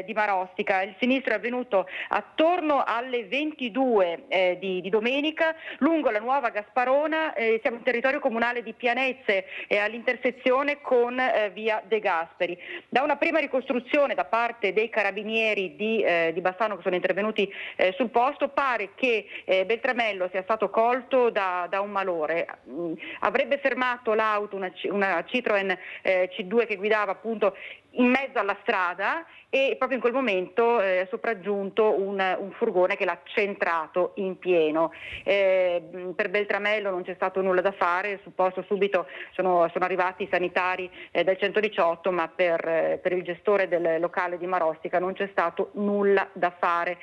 di Marostica. Il sinistro è avvenuto attorno alle 22 di domenica lungo la nuova Gasparona. Siamo in territorio comunale di Pianezze all'intersezione con via De Gasperi. Da una prima ricostruzione da parte dei carabinieri di Bassano che sono intervenuti sul posto, pare che Beltramello sia stato colto da un malore. Avrebbe fermato l'auto, una Citroen C2 che guidava appunto in mezzo alla strada, e proprio in quel momento è sopraggiunto un furgone che l'ha centrato in pieno. Per Beltramello non c'è stato nulla da fare, sul posto subito sono arrivati i sanitari del 118, ma per il gestore del locale di Marostica non c'è stato nulla da fare.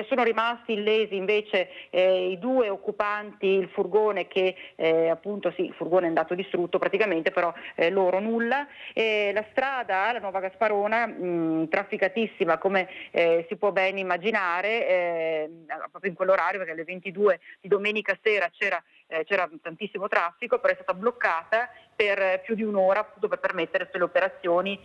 Sono rimasti illesi invece i 2 occupanti, il furgone che appunto sì, il furgone è andato distrutto praticamente, però loro nulla. La strada, la Nuova Gasparona, trafficatissima come si può ben immaginare, proprio in quell'orario, perché alle 22 di domenica sera c'era tantissimo traffico, però è stata bloccata per più di un'ora, appunto per permettere le operazioni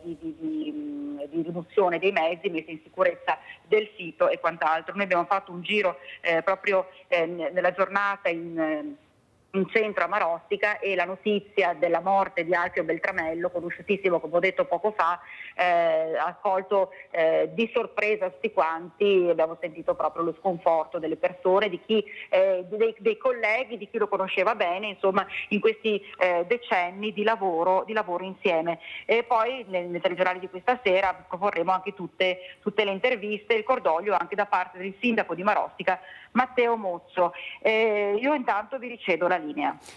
di riduzione dei mezzi, messa in sicurezza del sito e quant'altro. Noi abbiamo fatto un giro proprio nella giornata in centro a Marostica, e la notizia della morte di Alfio Beltramello, conosciutissimo come ho detto poco fa, ha colto di sorpresa tutti quanti. Abbiamo sentito proprio lo sconforto delle persone, di chi, dei colleghi, di chi lo conosceva bene, insomma, in questi decenni di lavoro insieme. E poi nel telegiornale di questa sera proporremo anche tutte le interviste, il cordoglio anche da parte del sindaco di Marostica, Matteo Mozzo. Io intanto vi ricevo la linea.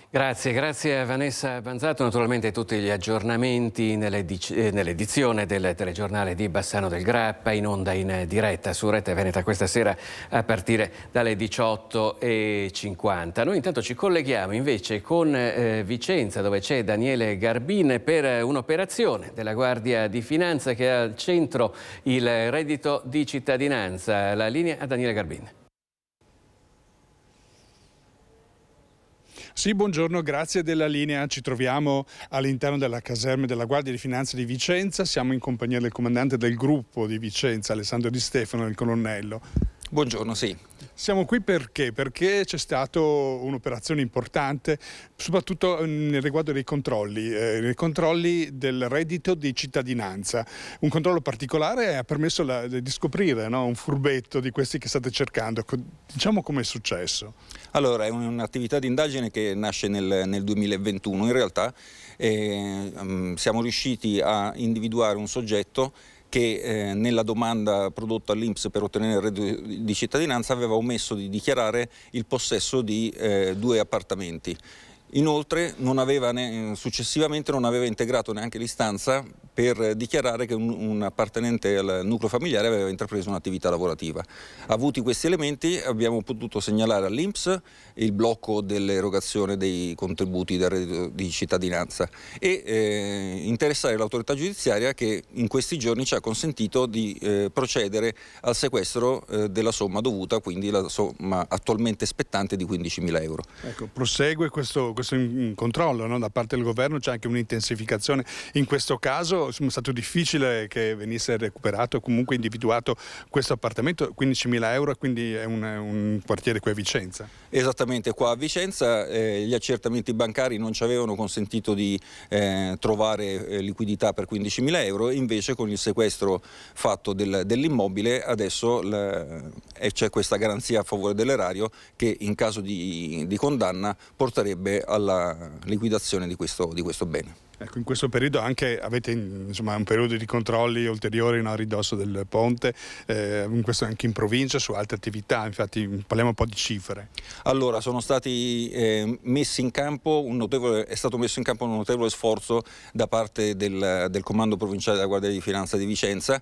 Grazie a Vanessa Banzato. Naturalmente tutti gli aggiornamenti nell'edizione del telegiornale di Bassano del Grappa, in onda in diretta su Rete Veneta questa sera a partire dalle 18:50. Noi intanto ci colleghiamo invece con Vicenza, dove c'è Daniele Garbin per un'operazione della Guardia di Finanza che ha al centro il reddito di cittadinanza. La linea a Daniele Garbin. Sì, buongiorno, grazie della linea. Ci troviamo all'interno della caserma della Guardia di Finanza di Vicenza. Siamo in compagnia del comandante del gruppo di Vicenza, Alessandro Di Stefano, il colonnello. Buongiorno, sì. Siamo qui perché? Perché c'è stata un'operazione importante, soprattutto nel riguardo dei controlli del reddito di cittadinanza. Un controllo particolare ha permesso di scoprire, no, un furbetto di questi che state cercando. Diciamo come è successo. Allora, è un'attività di indagine che nasce nel 2021. In realtà siamo riusciti a individuare un soggetto che nella domanda prodotta all'INPS per ottenere il reddito di cittadinanza aveva omesso di dichiarare il possesso di 2 appartamenti. Inoltre successivamente non aveva integrato neanche l'istanza per dichiarare che un appartenente al nucleo familiare aveva intrapreso un'attività lavorativa. Avuti questi elementi abbiamo potuto segnalare all'INPS il blocco dell'erogazione dei contributi del reddito di cittadinanza e interessare l'autorità giudiziaria, che in questi giorni ci ha consentito di procedere al sequestro della somma dovuta, quindi la somma attualmente spettante di 15.000 euro. Ecco, prosegue questo controllo, no? Da parte del governo c'è anche un'intensificazione. In questo caso è stato difficile che venisse recuperato o comunque individuato questo appartamento, 15.000 euro, quindi è un quartiere qui a Vicenza. Esattamente, qua a Vicenza gli accertamenti bancari non ci avevano consentito di trovare liquidità per 15.000 euro, invece con il sequestro fatto dell'immobile adesso c'è questa garanzia a favore dell'erario che in caso di condanna porterebbe alla liquidazione di questo bene. Ecco, in questo periodo anche avete un periodo di controlli ulteriori, no, a ridosso del ponte, questo anche in provincia, su altre attività. Infatti parliamo un po' di cifre. Allora, sono stati messi in campo è stato messo in campo un notevole sforzo da parte del Comando Provinciale della Guardia di Finanza di Vicenza.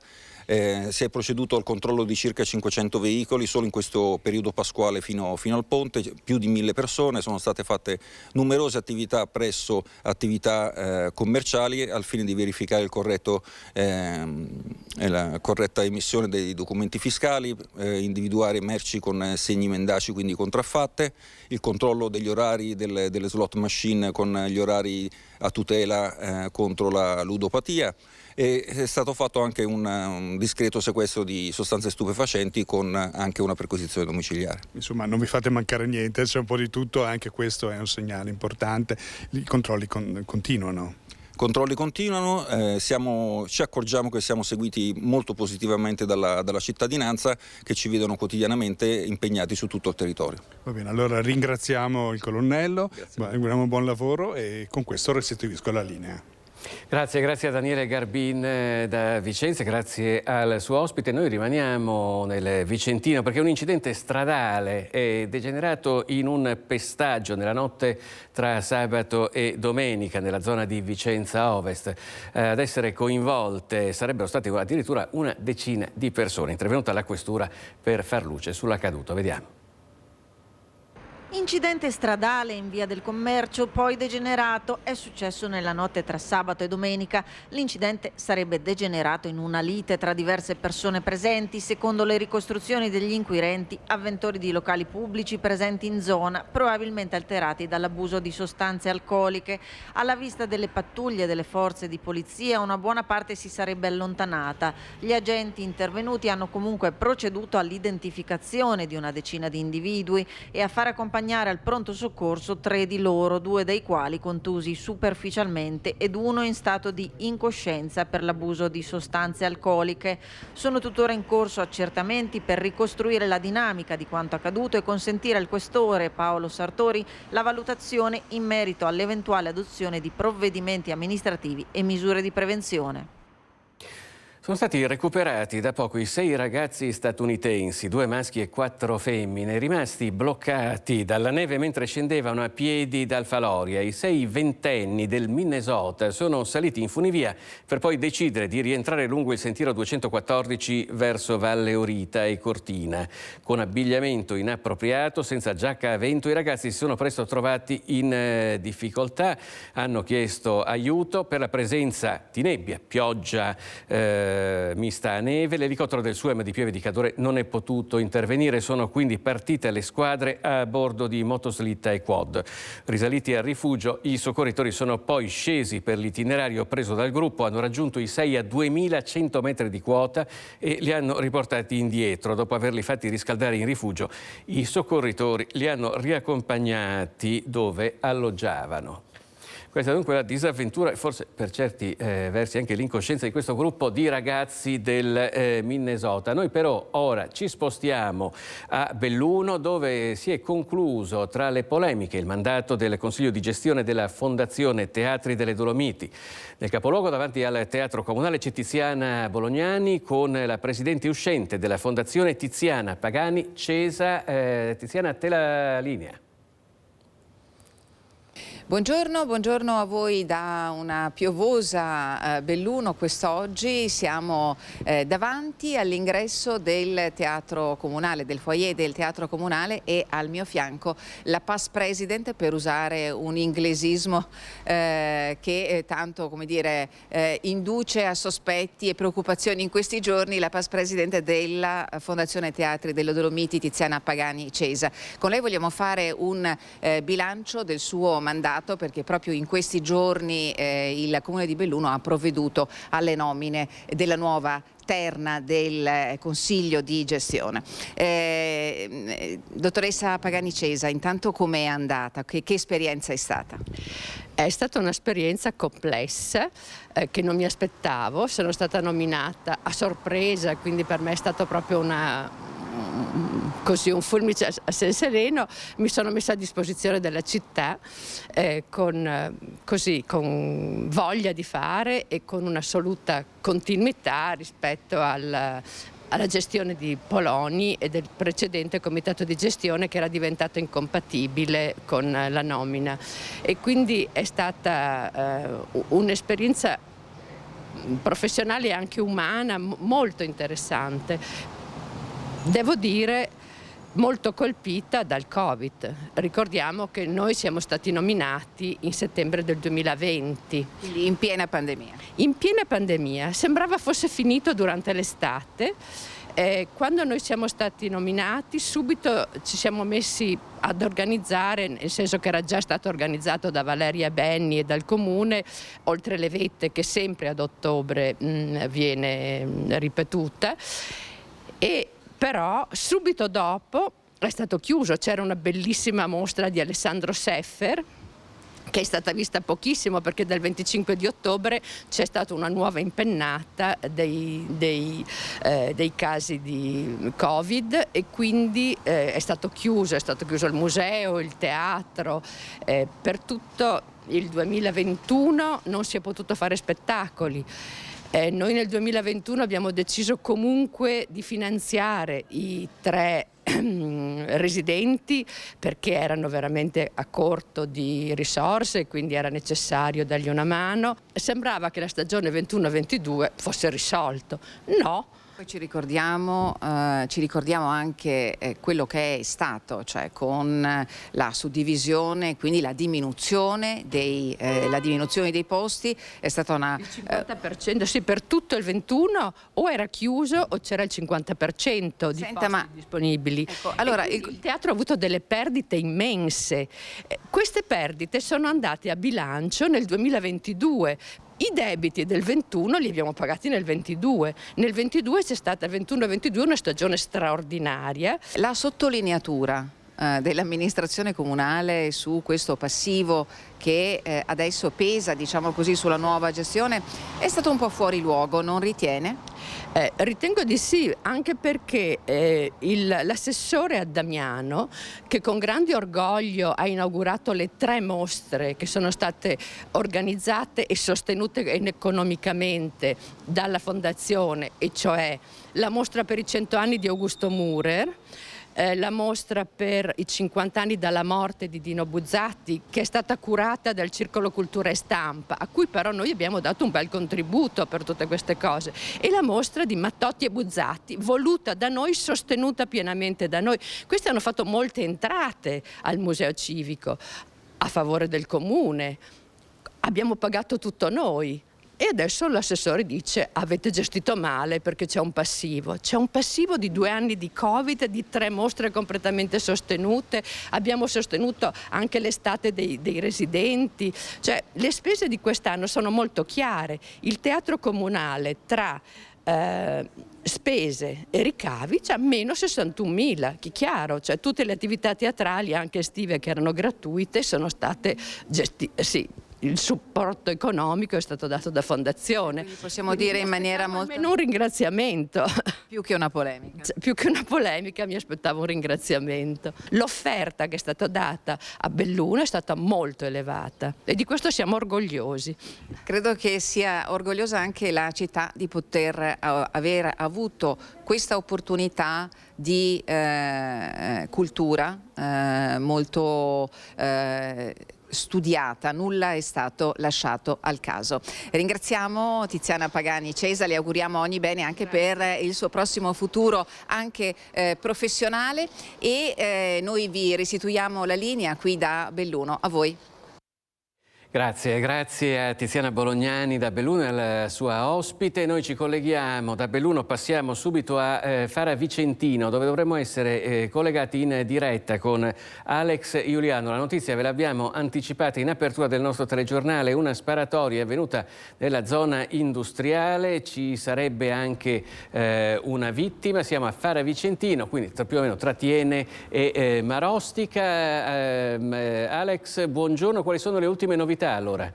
Si è proceduto al controllo di circa 500 veicoli solo in questo periodo pasquale fino al ponte, più di 1.000 persone, sono state fatte numerose attività presso attività commerciali al fine di verificare la corretta emissione dei documenti fiscali, individuare merci con segni mendaci, quindi contraffatte, il controllo degli orari delle slot machine con gli orari a tutela contro la ludopatia. E è stato fatto anche un discreto sequestro di sostanze stupefacenti con anche una perquisizione domiciliare. Insomma, non vi fate mancare niente, c'è un po' di tutto, anche questo è un segnale importante. I controlli continuano. Controlli continuano, ci accorgiamo che siamo seguiti molto positivamente dalla cittadinanza, che ci vedono quotidianamente impegnati su tutto il territorio. Va bene, allora ringraziamo il colonnello, auguriamo buon lavoro e con questo restituisco la linea. Grazie a Daniele Garbin da Vicenza, grazie al suo ospite. Noi rimaniamo nel Vicentino perché un incidente stradale è degenerato in un pestaggio nella notte tra sabato e domenica nella zona di Vicenza Ovest. Ad essere coinvolte sarebbero state addirittura una decina di persone. È intervenuta la questura per far luce sull'accaduto. Vediamo. Incidente stradale in via del Commercio, poi degenerato. È successo nella notte tra sabato e domenica. L'incidente sarebbe degenerato in una lite tra diverse persone presenti. Secondo le ricostruzioni degli inquirenti, avventori di locali pubblici presenti in zona, probabilmente alterati dall'abuso di sostanze alcoliche. Alla vista delle pattuglie delle forze di polizia, una buona parte si sarebbe allontanata. Gli agenti intervenuti hanno comunque proceduto all'identificazione di una decina di individui e a far accompagnare al pronto soccorso 3 di loro, 2 dei quali contusi superficialmente ed uno in stato di incoscienza per l'abuso di sostanze alcoliche. Sono tuttora in corso accertamenti per ricostruire la dinamica di quanto accaduto e consentire al questore Paolo Sartori la valutazione in merito all'eventuale adozione di provvedimenti amministrativi e misure di prevenzione. Sono stati recuperati da poco i 6 ragazzi statunitensi, 2 maschi e 4 femmine, rimasti bloccati dalla neve mentre scendevano a piedi dal Faloria. I 6 ventenni del Minnesota sono saliti in funivia per poi decidere di rientrare lungo il sentiero 214 verso Valle Orita e Cortina. Con abbigliamento inappropriato, senza giacca a vento, i ragazzi si sono presto trovati in difficoltà. Hanno chiesto aiuto per la presenza di nebbia, pioggia, mista a neve. L'elicottero del SUEM di Pieve di Cadore non è potuto intervenire, sono quindi partite le squadre a bordo di motoslitta e quad. Risaliti al rifugio, i soccorritori sono poi scesi per l'itinerario preso dal gruppo, hanno raggiunto i 6 a 2100 metri di quota e li hanno riportati indietro. Dopo averli fatti riscaldare in rifugio, i soccorritori li hanno riaccompagnati dove alloggiavano. Questa è dunque la disavventura e forse per certi versi anche l'incoscienza di questo gruppo di ragazzi del Minnesota. Noi però ora ci spostiamo a Belluno, dove si è concluso tra le polemiche il mandato del Consiglio di gestione della Fondazione Teatri delle Dolomiti. Nel capoluogo davanti al Teatro Comunale c'è Tiziana Bolognani con la presidente uscente della Fondazione, Tiziana Pagani Cesa. Tiziana, a te la linea. Buongiorno a voi da una piovosa Belluno quest'oggi. Siamo davanti all'ingresso del Teatro Comunale, del foyer del Teatro Comunale, e al mio fianco la past president, per usare un inglesismo che tanto, come dire, induce a sospetti e preoccupazioni in questi giorni, la past president della Fondazione Teatri delle Dolomiti, Tiziana Pagani Cesa. Con lei vogliamo fare un bilancio del suo mandato, perché proprio in questi giorni il Comune di Belluno ha provveduto alle nomine della nuova terna del Consiglio di gestione. Dottoressa Pagani Cesa, intanto com'è andata? Che esperienza è stata? È stata un'esperienza complessa che non mi aspettavo. Sono stata nominata a sorpresa, quindi per me è stato proprio un fulmice a ciel sereno. Mi sono messa a disposizione della città con voglia di fare e con un'assoluta continuità rispetto alla gestione di Poloni e del precedente comitato di gestione, che era diventato incompatibile con la nomina, e quindi è stata un'esperienza professionale e anche umana molto interessante. Devo dire molto colpita dal Covid. Ricordiamo che noi siamo stati nominati in settembre del 2020. Quindi in piena pandemia. In piena pandemia. Sembrava fosse finito durante l'estate. Quando noi siamo stati nominati, subito ci siamo messi ad organizzare, nel senso che era già stato organizzato da Valeria Benni e dal Comune, oltre le vette che sempre ad ottobre viene ripetuta. Però subito dopo è stato chiuso. C'era una bellissima mostra di Alessandro Seffer che è stata vista pochissimo, perché dal 25 di ottobre c'è stata una nuova impennata dei casi di Covid, e quindi è stato chiuso il museo, il teatro, per tutto il 2021 non si è potuto fare spettacoli. Noi nel 2021 abbiamo deciso comunque di finanziare i 3 residenti, perché erano veramente a corto di risorse e quindi era necessario dargli una mano. Sembrava che la stagione 21-22 fosse risolto. No. Poi ci ricordiamo anche quello che è stato, cioè con la suddivisione, quindi la diminuzione dei posti, è stata una... Il 50%, sì, per tutto il 21 o era chiuso o c'era il 50% di posti disponibili. Ecco, allora, il teatro ha avuto delle perdite immense. Queste perdite sono andate a bilancio nel 2022. I debiti del 21 li abbiamo pagati nel 22. Nel 22 c'è stata, 21-22, una stagione straordinaria. La sottolineatura dell'amministrazione comunale su questo passivo che adesso pesa, diciamo così, sulla nuova gestione è stato un po' fuori luogo, non ritiene? Ritengo di sì, anche perché l'assessore a Damiano, che con grande orgoglio ha inaugurato le 3 mostre che sono state organizzate e sostenute economicamente dalla fondazione, e cioè la mostra per i 100 anni di Augusto Mürer, la mostra per i 50 anni dalla morte di Dino Buzzati, che è stata curata dal Circolo Cultura e Stampa, a cui però noi abbiamo dato un bel contributo per tutte queste cose, e la mostra di Mattotti e Buzzati, voluta da noi, sostenuta pienamente da noi. Questi hanno fatto molte entrate al Museo Civico a favore del comune, abbiamo pagato tutto noi. E adesso l'assessore dice: avete gestito male perché c'è un passivo. C'è un passivo di 2 anni di Covid, di 3 mostre completamente sostenute. Abbiamo sostenuto anche l'estate dei residenti. Cioè, le spese di quest'anno sono molto chiare. Il teatro comunale tra spese e ricavi c'ha meno 61.000, che chiaro, cioè tutte le attività teatrali, anche estive, che erano gratuite, sono state gestite, sì. Il supporto economico è stato dato da fondazione. Quindi possiamo dire in maniera molto... Almeno un ringraziamento. Più che una polemica. Più che una polemica, mi aspettavo un ringraziamento. L'offerta che è stata data a Belluno è stata molto elevata e di questo siamo orgogliosi. Credo che sia orgogliosa anche la città di poter aver avuto questa opportunità di cultura molto studiata, nulla è stato lasciato al caso. Ringraziamo Tiziana Pagani Cesa, le auguriamo ogni bene anche per il suo prossimo futuro, anche professionale, e noi vi restituiamo la linea qui da Belluno. A voi. Grazie a Tiziana Bolognani da Belluno e alla sua ospite. Noi ci colleghiamo da Belluno, passiamo subito a Fara Vicentino, dove dovremmo essere collegati in diretta con Alex Iuliano. La notizia ve l'abbiamo anticipata in apertura del nostro telegiornale: una sparatoria è avvenuta nella zona industriale, ci sarebbe anche una vittima. Siamo a Fara Vicentino, quindi più o meno tra Tiene e Marostica. Alex, buongiorno, quali sono le ultime novità allora?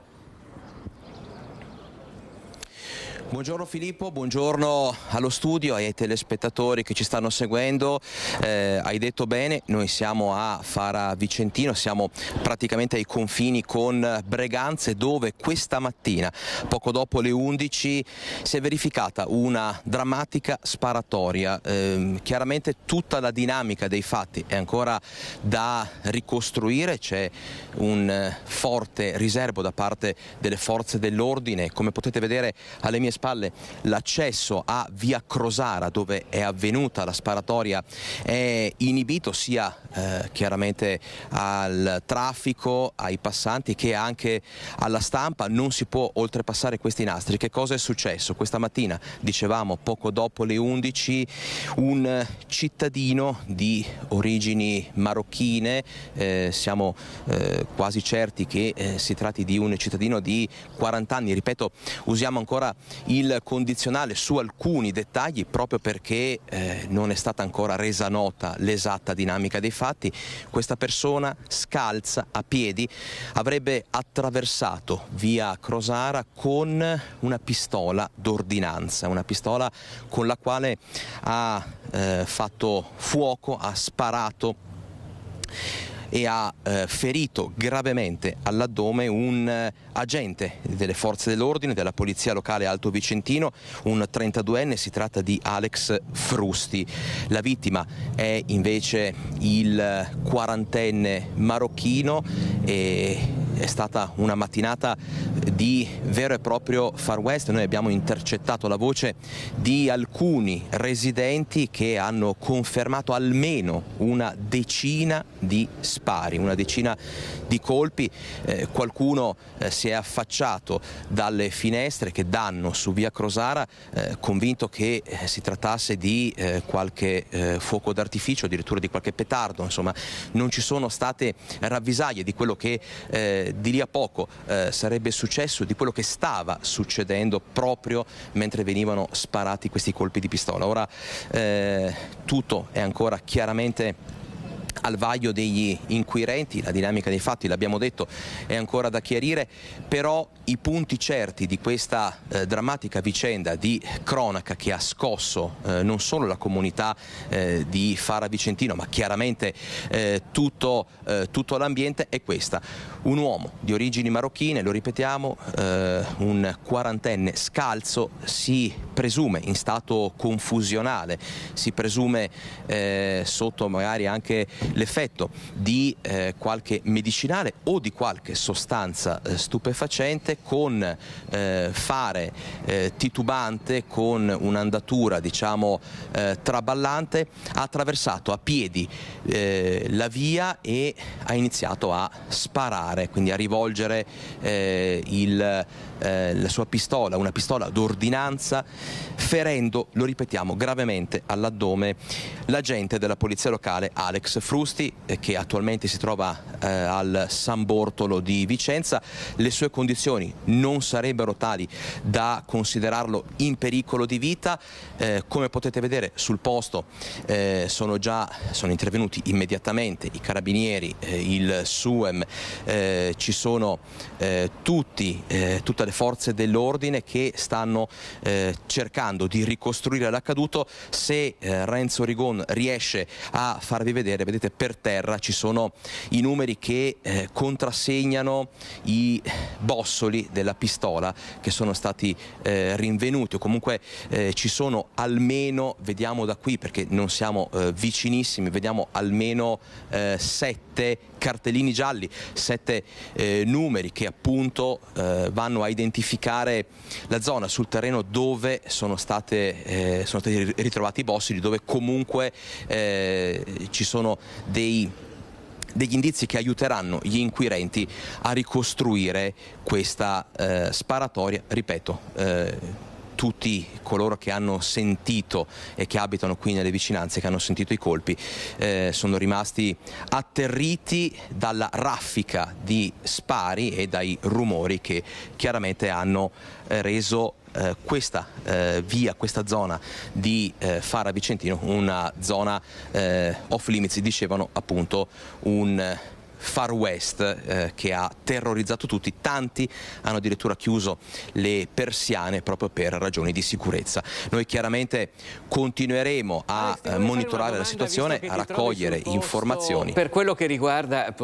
Buongiorno Filippo, buongiorno allo studio, ai telespettatori che ci stanno seguendo. Hai detto bene, noi siamo a Fara Vicentino, siamo praticamente ai confini con Breganze, dove questa mattina, poco dopo le 11, si è verificata una drammatica sparatoria. Chiaramente tutta la dinamica dei fatti è ancora da ricostruire, c'è un forte riservo da parte delle forze dell'ordine. Come potete vedere alle mie spalle, l'accesso a via Crosara, dove è avvenuta la sparatoria, è inibito sia chiaramente al traffico, ai passanti, che anche alla stampa. Non si può oltrepassare questi nastri. Che cosa è successo? Questa mattina, dicevamo, poco dopo le 11, un cittadino di origini marocchine, siamo quasi certi che si tratti di un cittadino di 40 anni, ripeto, usiamo ancora il condizionale su alcuni dettagli proprio perché non è stata ancora resa nota l'esatta dinamica dei fatti. Questa persona scalza a piedi avrebbe attraversato via Crosara con una pistola d'ordinanza, una pistola con la quale ha fatto fuoco, ha sparato e ha ferito gravemente all'addome un agente delle forze dell'ordine della polizia locale Alto Vicentino, un 32enne, si tratta di Alex Frusti. La vittima è invece il 40enne marocchino e è stata una mattinata di vero e proprio Far West. Noi abbiamo intercettato la voce di alcuni residenti che hanno confermato almeno una decina di spari, una decina di colpi. Qualcuno si è affacciato dalle finestre che danno su via Crosara, convinto che si trattasse di qualche fuoco d'artificio, addirittura di qualche petardo. Insomma, non ci sono state ravvisaglie di quello che di lì a poco sarebbe successo, di quello che stava succedendo proprio mentre venivano sparati questi colpi di pistola. Ora tutto è ancora chiaramente al vaglio degli inquirenti, la dinamica dei fatti, l'abbiamo detto, è ancora da chiarire, però i punti certi di questa drammatica vicenda di cronaca che ha scosso non solo la comunità di Fara Vicentino, ma chiaramente tutto l'ambiente è questa: un uomo di origini marocchine, lo ripetiamo, un 40enne scalzo, si presume in stato confusionale, si presume sotto magari anche l'effetto di qualche medicinale o di qualche sostanza stupefacente, con fare titubante, con un'andatura diciamo traballante, ha attraversato a piedi la via e ha iniziato a sparare, quindi a rivolgere la sua pistola, una pistola d'ordinanza, ferendo, lo ripetiamo, gravemente all'addome l'agente della polizia locale Alex Frusti, che attualmente si trova al San Bortolo di Vicenza. Le sue condizioni non sarebbero tali da considerarlo in pericolo di vita. Come potete vedere sul posto sono intervenuti immediatamente i carabinieri, il SUEM, ci sono tutte le forze dell'ordine che stanno cercando di ricostruire l'accaduto. Se Renzo Rigon riesce a farvi vedere, vedete per terra ci sono i numeri che contrassegnano i bossoli della pistola che sono stati rinvenuti, o comunque ci sono almeno, vediamo da qui perché non siamo vicinissimi, vediamo almeno 7 cartellini gialli, 7 numeri che appunto vanno a identificare la zona sul terreno dove sono stati ritrovati i bossoli, dove comunque ci sono degli indizi che aiuteranno gli inquirenti a ricostruire questa sparatoria. Ripeto, tutti coloro che hanno sentito e che abitano qui nelle vicinanze, che hanno sentito i colpi, sono rimasti atterriti dalla raffica di spari e dai rumori che chiaramente hanno reso questa via, questa zona di Fara Vicentino una zona off limits, dicevano appunto un Far West che ha terrorizzato tutti. Tanti hanno addirittura chiuso le persiane proprio per ragioni di sicurezza. Noi chiaramente continueremo a monitorare la situazione, a raccogliere informazioni. Per quello che riguarda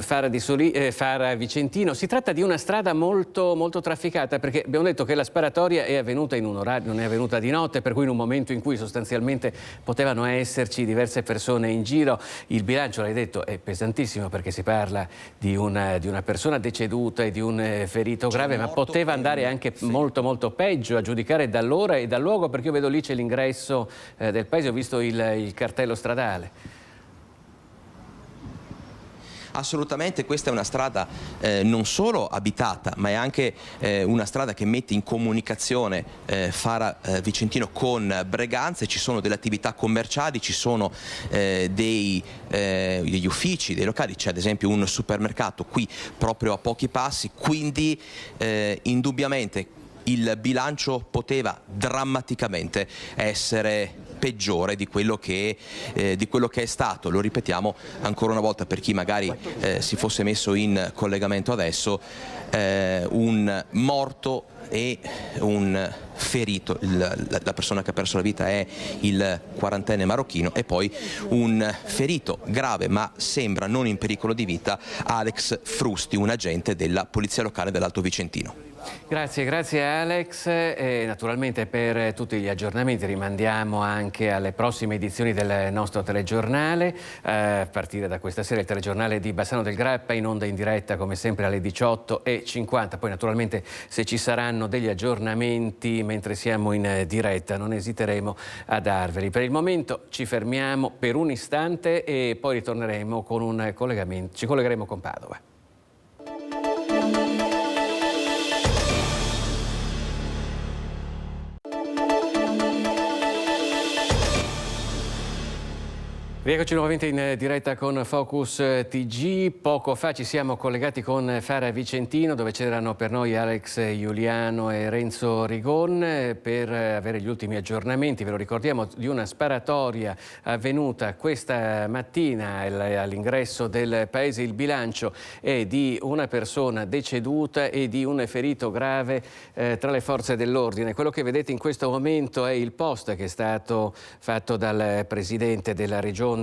Fara Vicentino, si tratta di una strada molto, molto trafficata, perché abbiamo detto che la sparatoria è avvenuta in un orario, non è avvenuta di notte, per cui in un momento in cui sostanzialmente potevano esserci diverse persone in giro. Il bilancio, l'hai detto, è pesantissimo perché si parla di una persona deceduta e di un ferito grave, ma poteva andare anche molto molto peggio, a giudicare dall'ora e dal luogo, perché io vedo lì c'è l'ingresso del paese, ho visto il cartello stradale. Assolutamente, questa è una strada non solo abitata, ma è anche una strada che mette in comunicazione Fara Vicentino con Breganze. Ci sono delle attività commerciali, ci sono degli uffici, dei locali, c'è ad esempio un supermercato qui proprio a pochi passi, quindi indubbiamente il bilancio poteva drammaticamente essere peggiore di quello che è stato. Lo ripetiamo ancora una volta per chi magari si fosse messo in collegamento adesso: un morto e un ferito, la persona che ha perso la vita è il 40enne marocchino, e poi un ferito grave ma sembra non in pericolo di vita, Alex Frusti, un agente della Polizia Locale dell'Alto Vicentino. Grazie Alex, e naturalmente per tutti gli aggiornamenti rimandiamo anche alle prossime edizioni del nostro telegiornale. A partire da questa sera il telegiornale di Bassano del Grappa in onda in diretta come sempre alle 18:50. Poi naturalmente se ci saranno degli aggiornamenti mentre siamo in diretta non esiteremo a darveli. Per il momento ci fermiamo per un istante e poi ritorneremo con un collegamento, ci collegheremo con Padova. Rieccoci nuovamente in diretta con Focus TG. Poco fa ci siamo collegati con Fara Vicentino, dove c'erano per noi Alex Giuliano e Renzo Rigon per avere gli ultimi aggiornamenti. Ve lo ricordiamo, di una sparatoria avvenuta questa mattina all'ingresso del paese. Il bilancio è di una persona deceduta e di un ferito grave tra le forze dell'ordine. Quello che vedete in questo momento è il post che è stato fatto dal presidente della regione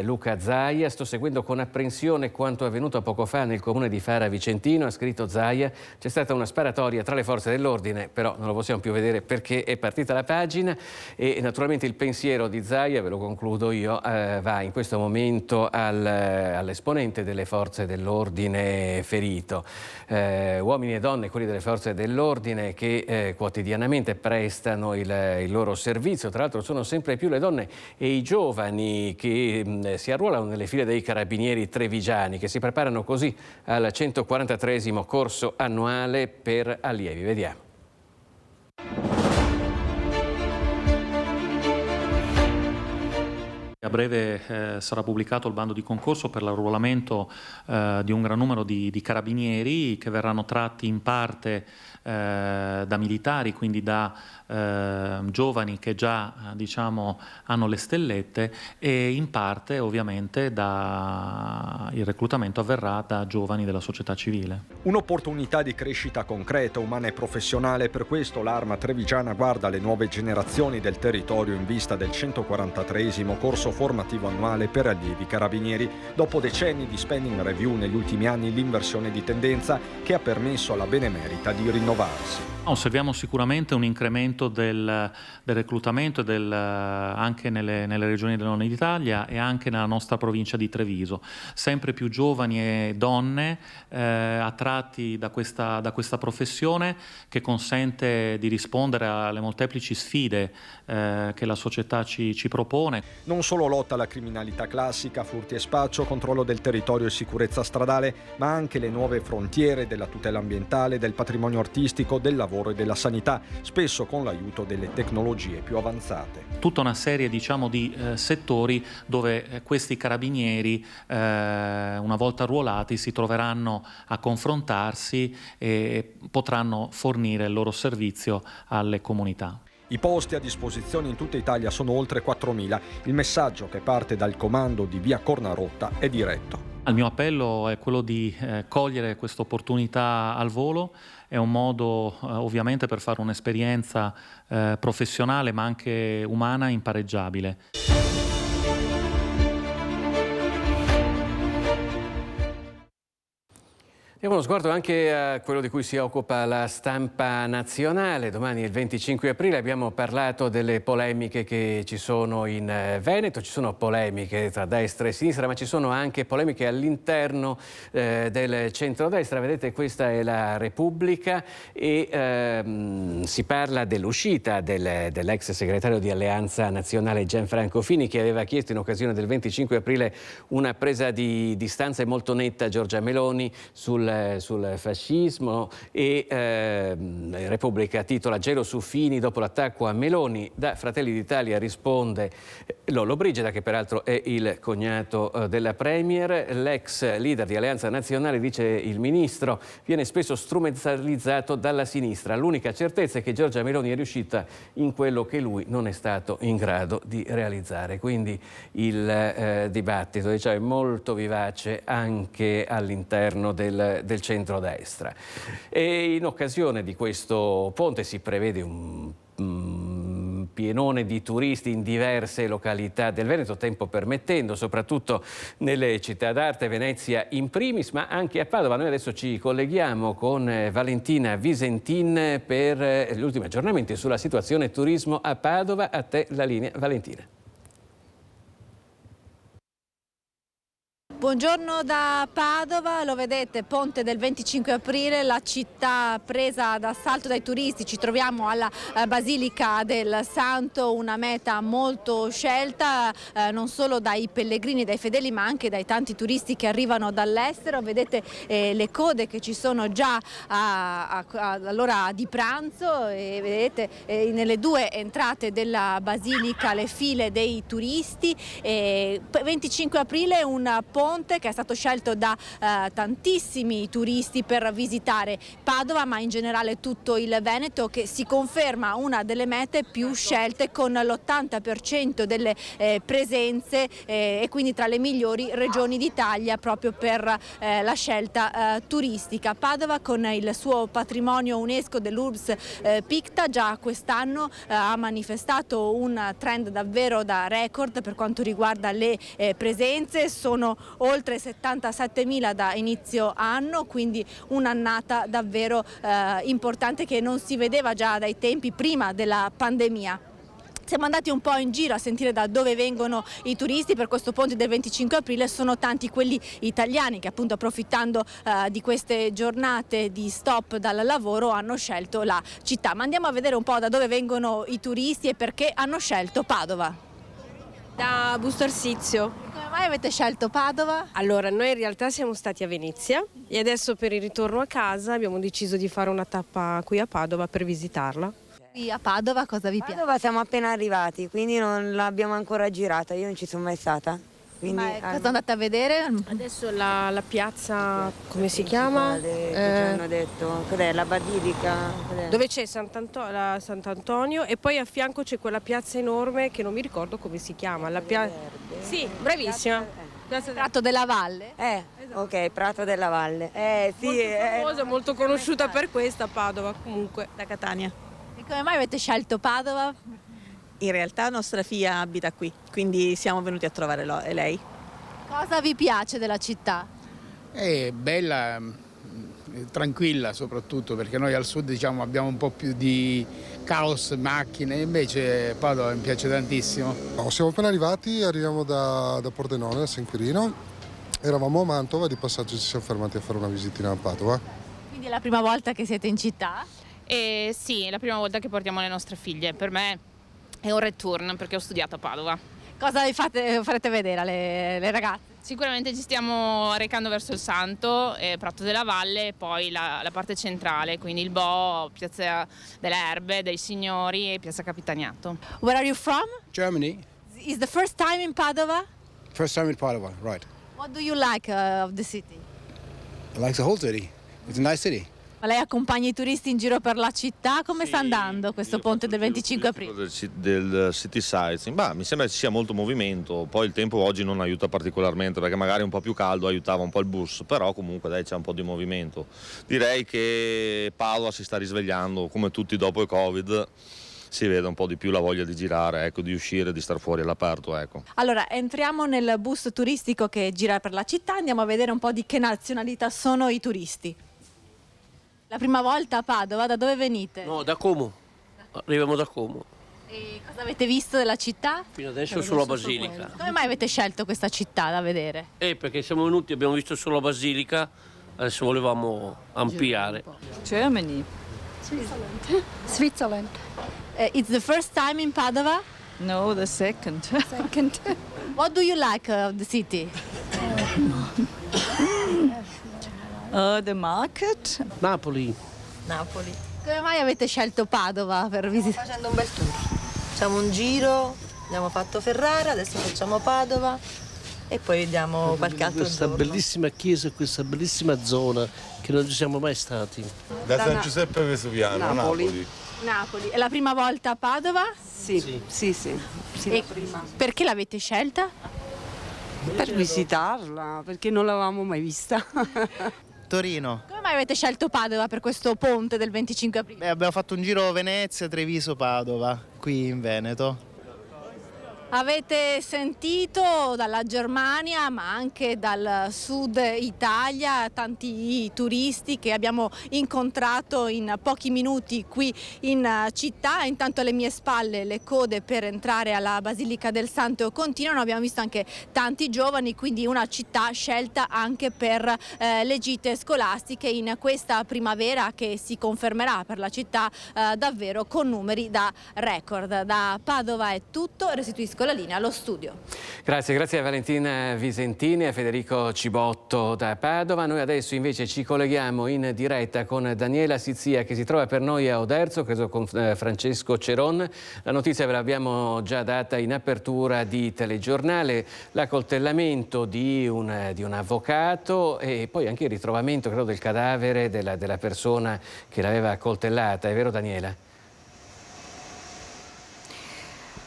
Luca Zaia. Sto seguendo con apprensione quanto avvenuto poco fa nel comune di Fara Vicentino, ha scritto Zaia. C'è stata una sparatoria tra le forze dell'ordine, però non lo possiamo più vedere perché è partita la pagina, e naturalmente il pensiero di Zaia, ve lo concludo io, va in questo momento all'esponente delle forze dell'ordine ferito. Uomini e donne, quelli delle forze dell'ordine, che quotidianamente prestano il loro servizio. Tra l'altro sono sempre più le donne e i giovani che si arruolano nelle file dei carabinieri trevigiani, che si preparano così al 143esimo corso annuale per allievi. Vediamo. A breve sarà pubblicato il bando di concorso per l'arruolamento di un gran numero di carabinieri che verranno tratti in parte da militari, quindi da giovani che già hanno le stellette, e in parte ovviamente il reclutamento avverrà da giovani della società civile. Un'opportunità di crescita concreta, umana e professionale. Per questo l'Arma Trevigiana guarda alle nuove generazioni del territorio in vista del 143esimo corso formativo annuale per allievi carabinieri. Dopo decenni di spending review negli ultimi anni, l'inversione di tendenza che ha permesso alla Benemerita di rinnovarsi. Osserviamo sicuramente un incremento del reclutamento anche nelle regioni del nord d'Italia e anche nella nostra provincia di Treviso. Sempre più giovani e donne attratti da questa professione, che consente di rispondere alle molteplici sfide che la società ci propone. Non solo lotta alla criminalità classica, furti e spaccio, controllo del territorio e sicurezza stradale, ma anche le nuove frontiere della tutela ambientale, del patrimonio artistico, del lavoro e della sanità, spesso con l'aiuto delle tecnologie più avanzate. Tutta una serie di settori dove questi carabinieri una volta arruolati si troveranno a confrontarsi e potranno fornire il loro servizio alle comunità. I posti a disposizione in tutta Italia sono oltre 4.000. Il messaggio che parte dal comando di Via Cornarotta è diretto. Il mio appello è quello di cogliere questa opportunità al volo. È un modo ovviamente per fare un'esperienza professionale ma anche umana impareggiabile. Diamo uno sguardo anche a quello di cui si occupa la stampa nazionale. Domani è il 25 aprile, abbiamo parlato delle polemiche che ci sono in Veneto. Ci sono polemiche tra destra e sinistra, ma ci sono anche polemiche all'interno del centrodestra. Vedete, questa è la Repubblica e si parla dell'uscita dell'ex segretario di Alleanza Nazionale Gianfranco Fini, che aveva chiesto in occasione del 25 aprile una presa di distanza molto netta a Giorgia Meloni sul sul fascismo e Repubblica titola Gelo su Fini dopo l'attacco a Meloni. Da Fratelli d'Italia risponde Lollobrigida, che peraltro è il cognato della Premier. L'ex leader di Alleanza Nazionale, dice il ministro, viene spesso strumentalizzato dalla sinistra. L'unica certezza è che Giorgia Meloni è riuscita in quello che lui non è stato in grado di realizzare. Quindi il dibattito, diciamo, è molto vivace anche all'interno del centrodestra. E in occasione di questo ponte si prevede un pienone di turisti in diverse località del Veneto, tempo permettendo, soprattutto nelle città d'arte, Venezia in primis, ma anche a Padova. Noi adesso ci colleghiamo con Valentina Visentin per gli ultimi aggiornamenti sulla situazione turismo a Padova. A te la linea, Valentina. Buongiorno da Padova, lo vedete, ponte del 25 aprile, la città presa d'assalto dai turisti. Ci troviamo alla Basilica del Santo, una meta molto scelta non solo dai pellegrini, dai fedeli, ma anche dai tanti turisti che arrivano dall'estero. Vedete le code che ci sono già all'ora di pranzo e vedete nelle due entrate della Basilica le file dei turisti. 25 aprile un ponte che è stato scelto da tantissimi turisti per visitare Padova, ma in generale tutto il Veneto, che si conferma una delle mete più scelte, con l'80% delle presenze e quindi tra le migliori regioni d'Italia proprio per la scelta turistica. Padova, con il suo patrimonio UNESCO dell'Urbs Picta, già quest'anno ha manifestato un trend davvero da record per quanto riguarda le presenze. Sono oltre 77.000 da inizio anno, quindi un'annata davvero importante che non si vedeva già dai tempi prima della pandemia. Siamo andati un po' in giro a sentire da dove vengono i turisti per questo ponte del 25 aprile. Sono tanti quelli italiani che, appunto, approfittando di queste giornate di stop dal lavoro, hanno scelto la città. Ma andiamo a vedere un po' da dove vengono i turisti e perché hanno scelto Padova. Da Busto Arsizio. Come mai avete scelto Padova? Allora, noi in realtà siamo stati a Venezia e adesso per il ritorno a casa abbiamo deciso di fare una tappa qui a Padova per visitarla. Qui a Padova cosa vi piace? Padova siamo appena arrivati, quindi non l'abbiamo ancora girata, io non ci sono mai stata. Quindi, cosa andate a vedere? Adesso la piazza, come si chiama? Che ci hanno detto, cos'è, la Basilica? Dove c'è Sant'Antonio e poi a fianco c'è quella piazza enorme che non mi ricordo come si chiama. Sì, bravissima. Prato della Valle? Ok, Prato della Valle. Sì, molto famosa, molto conosciuta per questa Padova, comunque. Da Catania. E come mai avete scelto Padova? In realtà nostra figlia abita qui, quindi siamo venuti a trovare lei. Cosa vi piace della città? È bella, tranquilla soprattutto, perché noi al sud, diciamo, abbiamo un po' più di caos, macchine, invece Padova mi piace tantissimo. No, siamo appena arriviamo da Pordenone, a San Quirino, eravamo a Mantova e di passaggio ci siamo fermati a fare una visitina a Padova. Quindi è la prima volta che siete in città? Sì, è la prima volta che portiamo le nostre figlie, per me è un return perché ho studiato a Padova. Cosa vi farete vedere alle ragazze? Sicuramente ci stiamo recando verso il Santo, Prato della Valle e poi la parte centrale, quindi il Bo, Piazza delle Erbe, dei Signori e Piazza Capitaniato. Where are you from? Germany. Is the first time in Padova? First time in Padova, right. What do you like of the city? I like the whole city. It's a nice city. Ma lei accompagna i turisti in giro per la città? Come sta andando questo ponte del 25 aprile? Del city sightseeing, mi sembra ci sia molto movimento, poi il tempo oggi non aiuta particolarmente perché magari un po' più caldo aiutava un po' il bus, però comunque dai, c'è un po' di movimento. Direi che Padova si sta risvegliando, come tutti dopo il Covid. Si vede un po' di più la voglia di girare, ecco, di uscire, di star fuori all'aperto, ecco. Allora, entriamo nel bus turistico che gira per la città, andiamo a vedere un po' di che nazionalità sono i turisti. La prima volta a Padova, da dove venite? No, da Como, arriviamo da Como. E cosa avete visto della città? Fino adesso solo la Basilica. Come mai avete scelto questa città da vedere? Perché siamo venuti, abbiamo visto solo la Basilica, adesso volevamo ampliare. Germany. Switzerland. It's the first time in Padova? No, the second. What do you like of the city? The market. Napoli. Napoli. Come mai avete scelto Padova per visitare? Facendo un bel tour. Facciamo un giro, abbiamo fatto Ferrara, adesso facciamo Padova e poi vediamo qualche altro questa giorno. bellissima chiesa e questa bellissima zona che non ci siamo mai stati. Da San Giuseppe Vesuviano, Napoli. Napoli. È la prima volta a Padova? Sì, E prima. perché l'avete scelta? Per visitarla, perché non l'avevamo mai vista. Torino. Come mai avete scelto Padova per questo ponte del 25 aprile? Abbiamo fatto un giro Venezia, Treviso, Padova, qui in Veneto. Avete sentito dalla Germania ma anche dal sud Italia tanti turisti che abbiamo incontrato in pochi minuti qui in città. Intanto alle mie spalle le code per entrare alla Basilica del Santo continuano, abbiamo visto anche tanti giovani, quindi una città scelta anche per le gite scolastiche in questa primavera che si confermerà per la città davvero con numeri da record. Da Padova è tutto, restituisco la linea allo studio. Grazie a Valentina Visentini e a Federico Cibotto da Padova. Noi adesso invece ci colleghiamo in diretta con Daniela Sizia che si trova per noi a Oderzo, credo con Francesco Ceron. La notizia ve l'abbiamo già data in apertura di telegiornale, l'accoltellamento di un avvocato e poi anche il ritrovamento, credo, del cadavere della persona che l'aveva accoltellata. È vero, Daniela?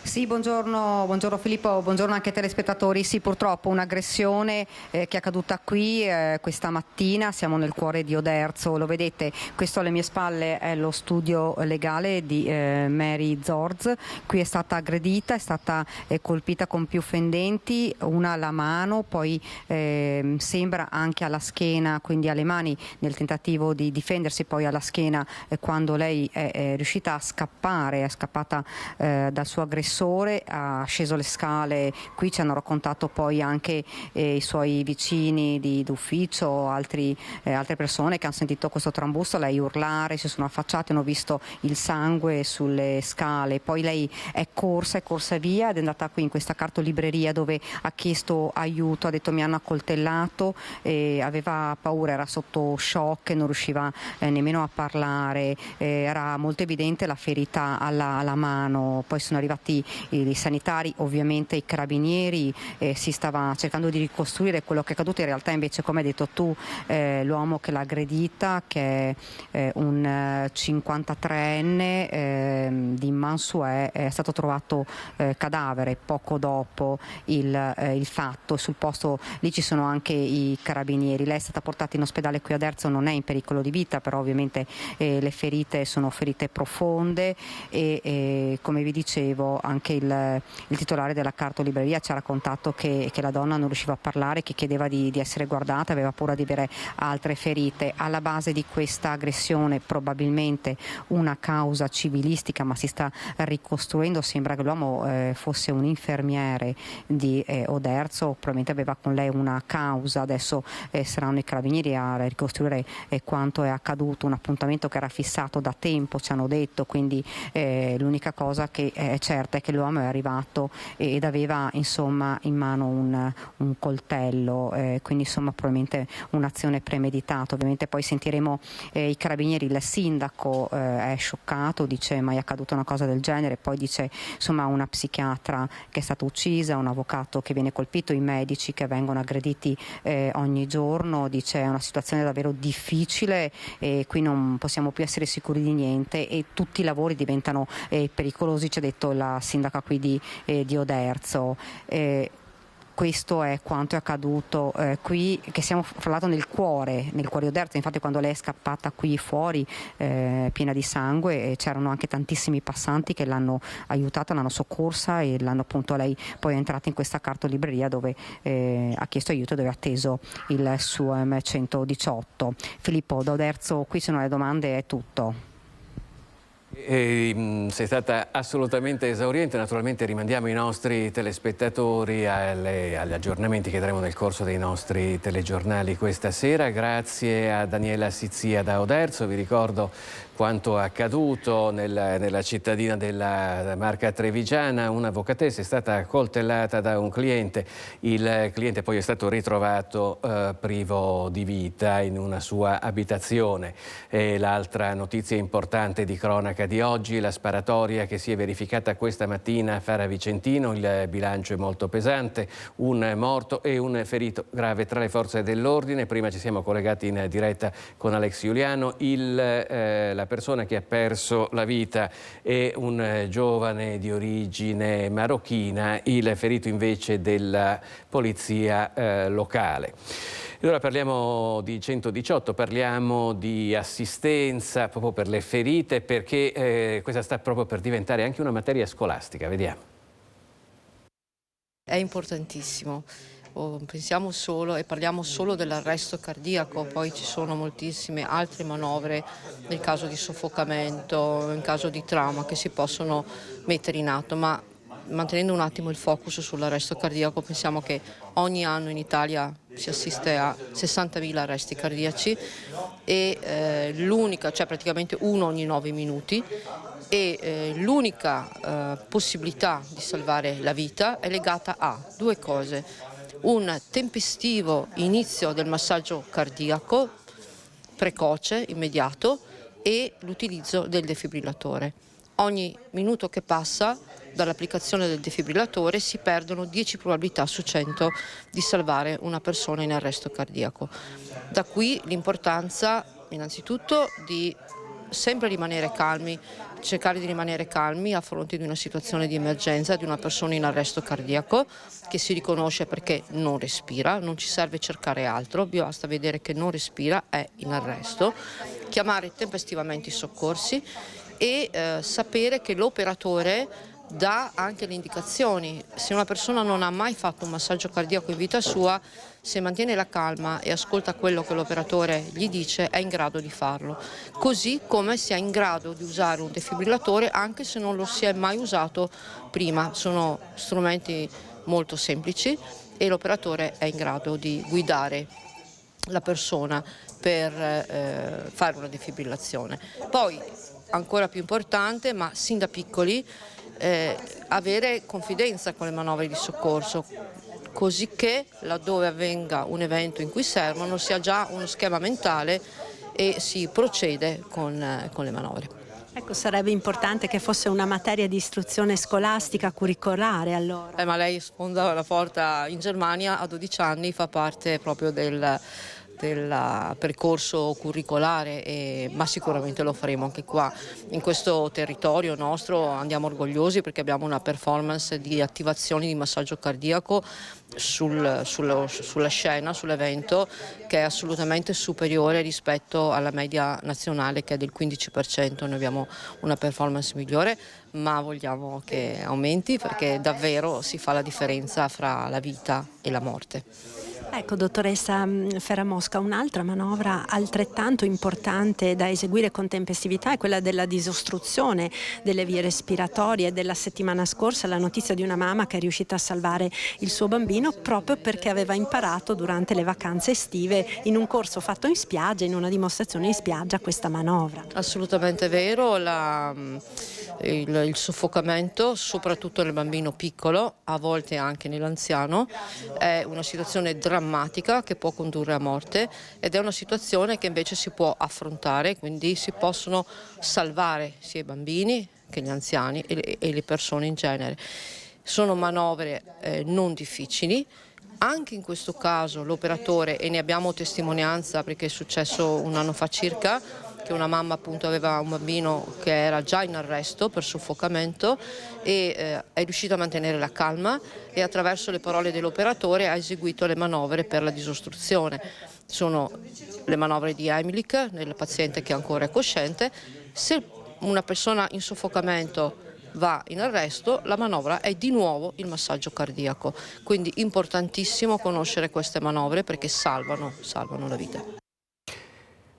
Sì, buongiorno Filippo, buongiorno anche ai telespettatori. Sì, purtroppo un'aggressione che è accaduta qui questa mattina, siamo nel cuore di Oderzo, lo vedete, questo alle mie spalle è lo studio legale di Mary Zorz. Qui è stata aggredita, è stata colpita con più fendenti, una alla mano, poi sembra anche alla schiena, quindi alle mani nel tentativo di difendersi, poi alla schiena quando lei è riuscita a scappare, è scappata dal suo aggressore, ha sceso le scale. Qui ci hanno raccontato poi anche i suoi vicini d'ufficio, altre persone che hanno sentito questo trambusto, lei urlare, si sono affacciati, hanno visto il sangue sulle scale, poi lei è corsa via ed è andata qui in questa cartolibreria dove ha chiesto aiuto, ha detto mi hanno accoltellato, aveva paura, era sotto shock, non riusciva nemmeno a parlare, era molto evidente la ferita alla mano. Poi sono arrivati i sanitari, ovviamente i carabinieri, si stava cercando di ricostruire quello che è accaduto. In realtà invece, come hai detto tu, l'uomo che l'ha aggredita, che è un 53enne di Mansuè, è stato trovato cadavere poco dopo il fatto. Sul posto lì ci sono anche i carabinieri. Lei è stata portata in ospedale qui a Oderzo, non è in pericolo di vita, però ovviamente le ferite sono ferite profonde e come vi dicevo anche il titolare della cartolibreria ci ha raccontato che la donna non riusciva a parlare, che chiedeva di essere guardata, aveva paura di avere altre ferite. Alla base di questa aggressione probabilmente una causa civilistica, ma si sta ricostruendo, sembra che l'uomo fosse un infermiere di Oderzo, probabilmente aveva con lei una causa. Adesso saranno i carabinieri a ricostruire quanto è accaduto, un appuntamento che era fissato da tempo, ci hanno detto, quindi l'unica cosa che è certa è che l'uomo è arrivato ed aveva insomma in mano un coltello, quindi insomma probabilmente un'azione premeditata. Ovviamente poi sentiremo i carabinieri, il sindaco è scioccato, dice mai è accaduta una cosa del genere, poi dice insomma una psichiatra che è stata uccisa, un avvocato che viene colpito, i medici che vengono aggrediti ogni giorno, dice è una situazione davvero difficile e qui non possiamo più essere sicuri di niente e tutti i lavori diventano pericolosi, ci ha detto la sindaca qui di Oderzo. Questo è quanto è accaduto qui, che siamo fra l'altro nel cuore di Oderzo. Infatti quando lei è scappata qui fuori piena di sangue c'erano anche tantissimi passanti che l'hanno aiutata, l'hanno soccorsa e l'hanno appunto, lei poi è entrata in questa cartolibreria dove ha chiesto aiuto, dove ha atteso il suo M118. Filippo, da Oderzo qui sono le domande, è tutto. Sei stata assolutamente esauriente, naturalmente rimandiamo i nostri telespettatori agli aggiornamenti che daremo nel corso dei nostri telegiornali questa sera. Grazie a Daniela Sizzia da Oderzo, vi ricordo quanto accaduto nella cittadina della Marca Trevigiana. Un'avvocatessa è stata coltellata da un cliente, il cliente poi è stato ritrovato privo di vita in una sua abitazione. E l'altra notizia importante di cronaca di oggi, la sparatoria che si è verificata questa mattina a Fara Vicentino, il bilancio è molto pesante, un morto e un ferito grave tra le forze dell'ordine. Prima ci siamo collegati in diretta con Alex Giuliano. La persona che ha perso la vita è un giovane di origine marocchina, il ferito invece della polizia locale. E ora parliamo di 118, parliamo di assistenza proprio per le ferite, perché questa sta proprio per diventare anche una materia scolastica. Vediamo. È importantissimo. Pensiamo solo e parliamo solo dell'arresto cardiaco, poi ci sono moltissime altre manovre nel caso di soffocamento, in caso di trauma che si possono mettere in atto, ma mantenendo un attimo il focus sull'arresto cardiaco, pensiamo che ogni anno in Italia si assiste a 60.000 arresti cardiaci e cioè praticamente uno ogni 9 minuti. E l'unica possibilità di salvare la vita è legata a due cose: un tempestivo inizio del massaggio cardiaco, precoce, immediato, e l'utilizzo del defibrillatore. Ogni minuto che passa dall'applicazione del defibrillatore si perdono 10 probabilità su 100 di salvare una persona in arresto cardiaco. Da qui l'importanza innanzitutto di sempre rimanere calmi, cercare di rimanere calmi a fronte di una situazione di emergenza di una persona in arresto cardiaco che si riconosce perché non respira, non ci serve cercare altro, basta vedere che non respira, è in arresto, chiamare tempestivamente i soccorsi e sapere che l'operatore dà anche le indicazioni. Se una persona non ha mai fatto un massaggio cardiaco in vita sua, se mantiene la calma e ascolta quello che l'operatore gli dice, è in grado di farlo. Così come si è in grado di usare un defibrillatore anche se non lo si è mai usato prima. Sono strumenti molto semplici e l'operatore è in grado di guidare la persona per fare una defibrillazione. Poi, ancora più importante, ma sin da piccoli, avere confidenza con le manovre di soccorso, così che laddove avvenga un evento in cui servono si ha già uno schema mentale e si procede con le manovre. Ecco, sarebbe importante che fosse una materia di istruzione scolastica curricolare allora. Ma lei sfonda la porta. In Germania a 12 anni fa parte proprio del percorso curricolare, ma sicuramente lo faremo anche qua. In questo territorio nostro andiamo orgogliosi perché abbiamo una performance di attivazioni di massaggio cardiaco sulla scena, sull'evento, che è assolutamente superiore rispetto alla media nazionale che è del 15%. Noi abbiamo una performance migliore, ma vogliamo che aumenti perché davvero si fa la differenza fra la vita e la morte. Ecco, dottoressa Ferramosca, un'altra manovra altrettanto importante da eseguire con tempestività è quella della disostruzione delle vie respiratorie. Della settimana scorsa la notizia di una mamma che è riuscita a salvare il suo bambino proprio perché aveva imparato durante le vacanze estive in un corso fatto in spiaggia, in una dimostrazione in spiaggia, questa manovra. Assolutamente vero, il soffocamento, soprattutto nel bambino piccolo, a volte anche nell'anziano, è una situazione drammatica che può condurre a morte ed è una situazione che invece si può affrontare, quindi si possono salvare sia i bambini che gli anziani e le persone in genere. Sono manovre non difficili. Anche in questo caso l'operatore, e ne abbiamo testimonianza perché è successo un anno fa circa, che una mamma appunto aveva un bambino che era già in arresto per soffocamento e è riuscita a mantenere la calma e attraverso le parole dell'operatore ha eseguito le manovre per la disostruzione. Sono le manovre di Heimlich nel paziente che ancora è cosciente. Se una persona in soffocamento va in arresto, la manovra è di nuovo il massaggio cardiaco. Quindi importantissimo conoscere queste manovre perché salvano la vita.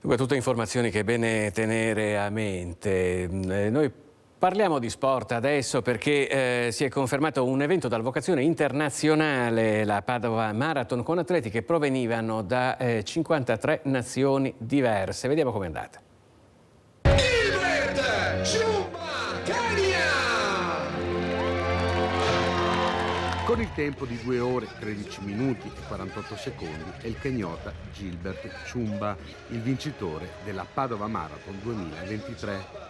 Dunque, tutte informazioni che è bene tenere a mente. Noi parliamo di sport adesso perché si è confermato un evento dalla vocazione internazionale, la Padova Marathon, con atleti che provenivano da 53 nazioni diverse. Vediamo com'è andata. Con il tempo di 2 ore, 13 minuti e 48 secondi è il kenyota Gilbert Chumba, il vincitore della Padova Marathon 2023.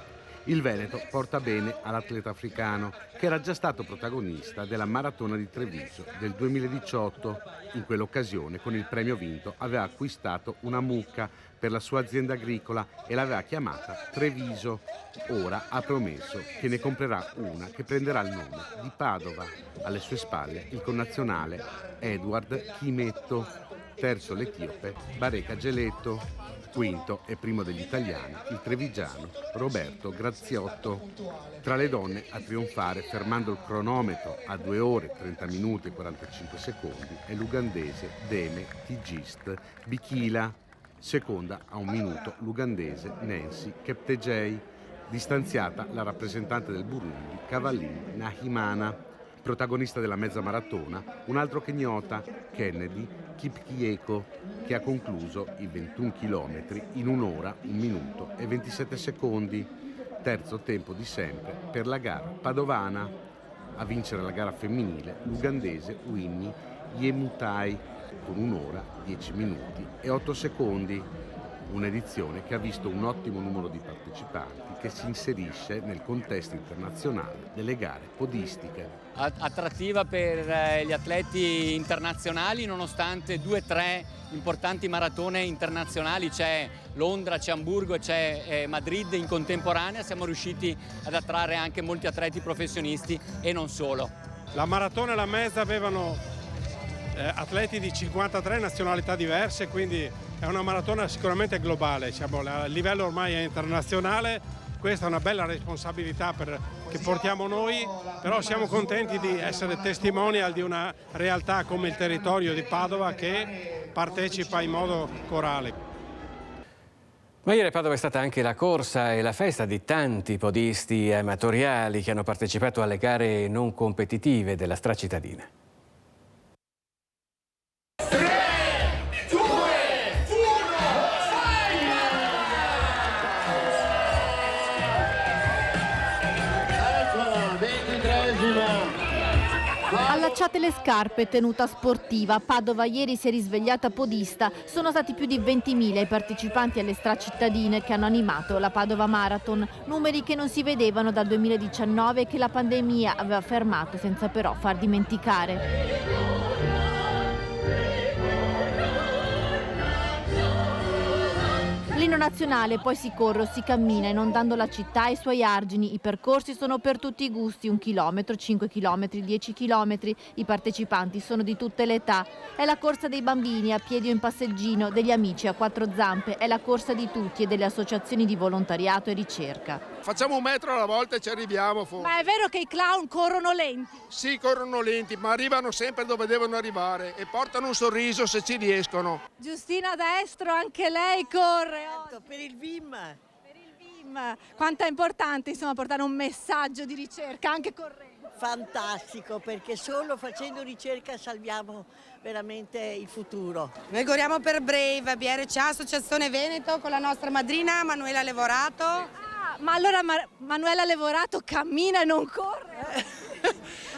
Il Veneto porta bene all'atleta africano che era già stato protagonista della Maratona di Treviso del 2018. In quell'occasione, con il premio vinto, aveva acquistato una mucca per la sua azienda agricola e l'aveva chiamata Treviso. Ora ha promesso che ne comprerà una che prenderà il nome di Padova. Alle sue spalle il connazionale Edward Chimetto, terzo l'etiope Bareka Geletto, quinto e primo degli italiani il trevigiano Roberto Graziotto. Tra le donne a trionfare, fermando il cronometro a 2 ore 30 minuti e 45 secondi, è l'ugandese Deme Tigist Bikila. Seconda a 1 minuto l'ugandese Nancy Keptegei. Distanziata la rappresentante del Burundi Cavallini Nahimana. Protagonista della mezza maratona, un altro kenyota, Kennedy Kipkieko, che ha concluso i 21 chilometri in 1 ora, 1 minuto e 27 secondi. Terzo tempo di sempre per la gara padovana. A vincere la gara femminile l'ugandese Winnie Yemutai con 1 ora, 10 minuti e 8 secondi. Un'edizione che ha visto un ottimo numero di partecipanti che si inserisce nel contesto internazionale delle gare podistiche. Attrattiva per gli atleti internazionali, nonostante 2 o 3 importanti maratone internazionali, c'è Londra, c'è Amburgo e c'è Madrid in contemporanea. Siamo riusciti ad attrarre anche molti atleti professionisti e non solo. La maratona e la mezza avevano atleti di 53 nazionalità diverse, quindi è una maratona sicuramente globale, diciamo, a livello ormai è internazionale. Questa è una bella responsabilità che portiamo noi, però siamo contenti di essere testimonial di una realtà come il territorio di Padova che partecipa in modo corale. Ma ieri a Padova è stata anche la corsa e la festa di tanti podisti amatoriali che hanno partecipato alle gare non competitive della stracittadina. Allacciate le scarpe, tenuta sportiva. Padova ieri si è risvegliata podista. Sono stati più di 20.000 i partecipanti alle stracittadine che hanno animato la Padova Marathon. Numeri che non si vedevano dal 2019 e che la pandemia aveva fermato senza però far dimenticare. L'inno nazionale, poi si corre o si cammina inondando la città e i suoi argini. I percorsi sono per tutti i gusti, 1 chilometro, 5 chilometri, 10 chilometri. I partecipanti sono di tutte le età. È la corsa dei bambini a piedi o in passeggino, degli amici a 4 zampe. È la corsa di tutti e delle associazioni di volontariato e ricerca. Facciamo 1 metro alla volta e ci arriviamo. Ma è vero che i clown corrono lenti? Sì, corrono lenti, ma arrivano sempre dove devono arrivare e portano un sorriso se ci riescono. Giustina Destro, anche lei corre. Per il VIM. Per il VIM. Quanto è importante, insomma, portare un messaggio di ricerca anche correndo. Fantastico, perché solo facendo ricerca salviamo veramente il futuro. Noi corriamo per Brave, BRC, Associazione Veneto, con la nostra madrina Manuela Levorato. Ma allora Manuela Levorato cammina e non corre?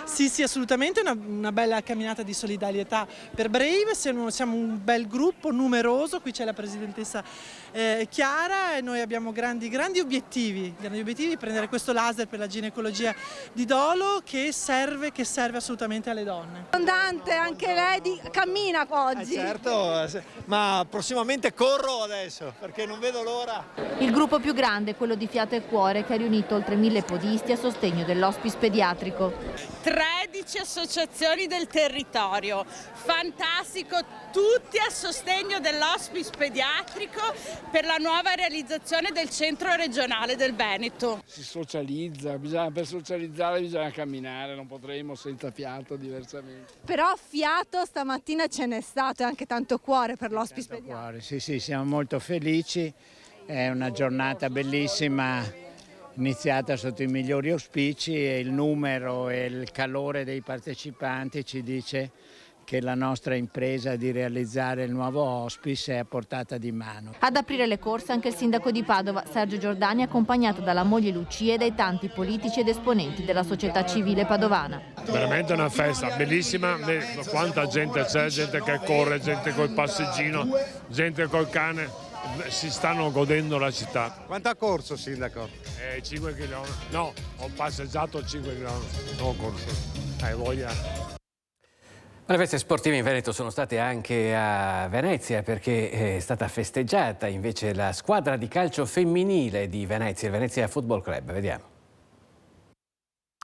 Sì, assolutamente, una bella camminata di solidarietà per Brave, siamo un bel gruppo numeroso, qui c'è la presidentessa Chiara e noi abbiamo grandi obiettivi, prendere questo laser per la ginecologia di Dolo che serve assolutamente alle donne. Dante, anche lei cammina oggi? Certo, ma prossimamente corro adesso perché non vedo l'ora. Il gruppo più grande è quello di Fiato e Cuore che ha riunito oltre 1000 podisti a sostegno dell'hospice pediatrico. 13 associazioni del territorio. Fantastico, tutti a sostegno dell'hospice pediatrico per la nuova realizzazione del centro regionale del Veneto. Si socializza, per socializzare bisogna camminare, non potremo senza fiato diversamente. Però fiato stamattina ce n'è stato e anche tanto cuore per l'hospice pediatrico. Sì, siamo molto felici, è una giornata bellissima. Iniziata sotto i migliori auspici e il numero e il calore dei partecipanti ci dice che la nostra impresa di realizzare il nuovo hospice è a portata di mano. Ad aprire le corse anche il sindaco di Padova, Sergio Giordani, accompagnato dalla moglie Lucia e dai tanti politici ed esponenti della società civile padovana. Veramente una festa bellissima, quanta gente c'è, gente che corre, gente col passeggino, gente col cane. Si stanno godendo la città. Quanto ha corso, sindaco? 5 km. No, ho passeggiato 5 km, non ho corso. Hai voglia. Le feste sportive in Veneto sono state anche a Venezia perché è stata festeggiata invece la squadra di calcio femminile di Venezia, il Venezia Football Club. Vediamo.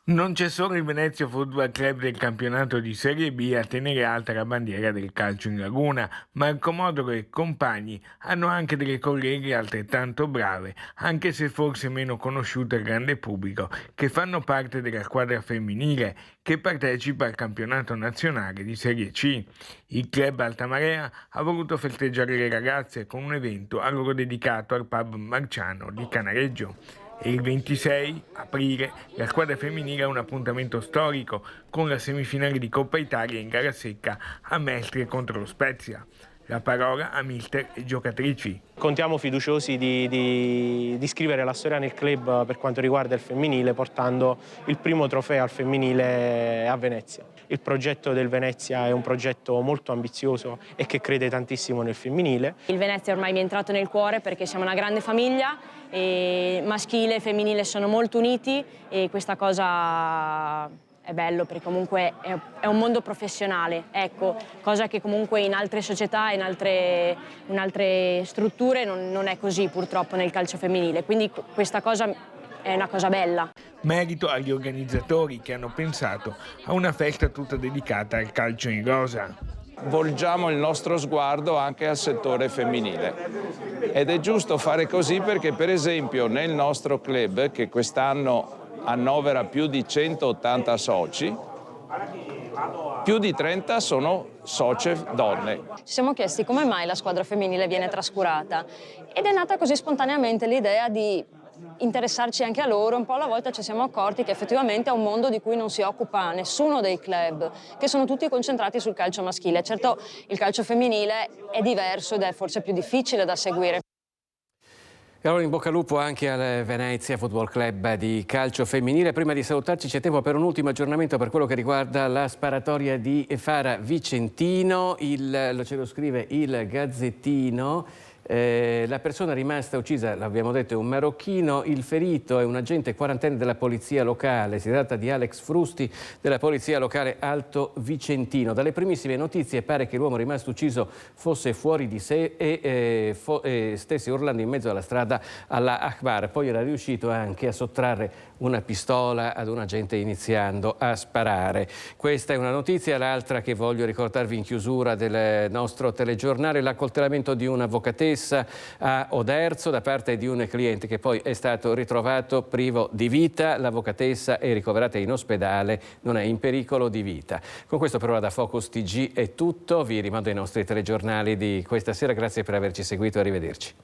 Non c'è solo il Venezia Football Club del campionato di Serie B a tenere alta la bandiera del calcio in Laguna, ma il Comodoro e compagni hanno anche delle colleghe altrettanto brave, anche se forse meno conosciute al grande pubblico, che fanno parte della squadra femminile che partecipa al campionato nazionale di Serie C. Il club Altamarea ha voluto festeggiare le ragazze con un evento a loro dedicato al pub Marciano di Canareggio. E il 26 aprile la squadra femminile ha un appuntamento storico con la semifinale di Coppa Italia in gara secca a Mestre contro lo Spezia. La parola a mister e giocatrici. Contiamo fiduciosi di scrivere la storia nel club per quanto riguarda il femminile, portando il primo trofeo al femminile a Venezia. Il progetto del Venezia è un progetto molto ambizioso e che crede tantissimo nel femminile. Il Venezia ormai mi è entrato nel cuore perché siamo una grande famiglia, e maschile e femminile sono molto uniti e questa cosa è bello perché comunque è un mondo professionale, ecco, cosa che comunque in altre società, in altre strutture non è così purtroppo nel calcio femminile, quindi questa cosa è una cosa bella. Merito agli organizzatori che hanno pensato a una festa tutta dedicata al calcio in rosa. Volgiamo il nostro sguardo anche al settore femminile ed è giusto fare così perché per esempio nel nostro club, che quest'anno annovera più di 180 soci, più di 30 sono socie donne. Ci siamo chiesti come mai la squadra femminile viene trascurata ed è nata così spontaneamente l'idea di interessarci anche a loro. Un po' alla volta ci siamo accorti che effettivamente è un mondo di cui non si occupa nessuno dei club, che sono tutti concentrati sul calcio maschile. Certo, il calcio femminile è diverso ed è forse più difficile da seguire. E allora in bocca al lupo anche al Venezia Football Club di calcio femminile. Prima di salutarci c'è tempo per un ultimo aggiornamento per quello che riguarda la sparatoria di Fara Vicentino. Ce lo scrive il Gazzettino. La persona rimasta uccisa, l'abbiamo detto, è un marocchino, il ferito è un agente quarantenne della polizia locale, si tratta di Alex Frusti della polizia locale Alto Vicentino. Dalle primissime notizie pare che l'uomo rimasto ucciso fosse fuori di sé e stesse urlando in mezzo alla strada alla Akbar, poi era riuscito anche a sottrarre una pistola ad un agente iniziando a sparare. Questa è una notizia, l'altra che voglio ricordarvi in chiusura del nostro telegiornale, l'accoltellamento di un'avvocatessa a Oderzo da parte di un cliente che poi è stato ritrovato privo di vita. L'avvocatessa è ricoverata in ospedale, non è in pericolo di vita. Con questo per ora da Focus TG è tutto, vi rimando ai nostri telegiornali di questa sera, grazie per averci seguito e arrivederci.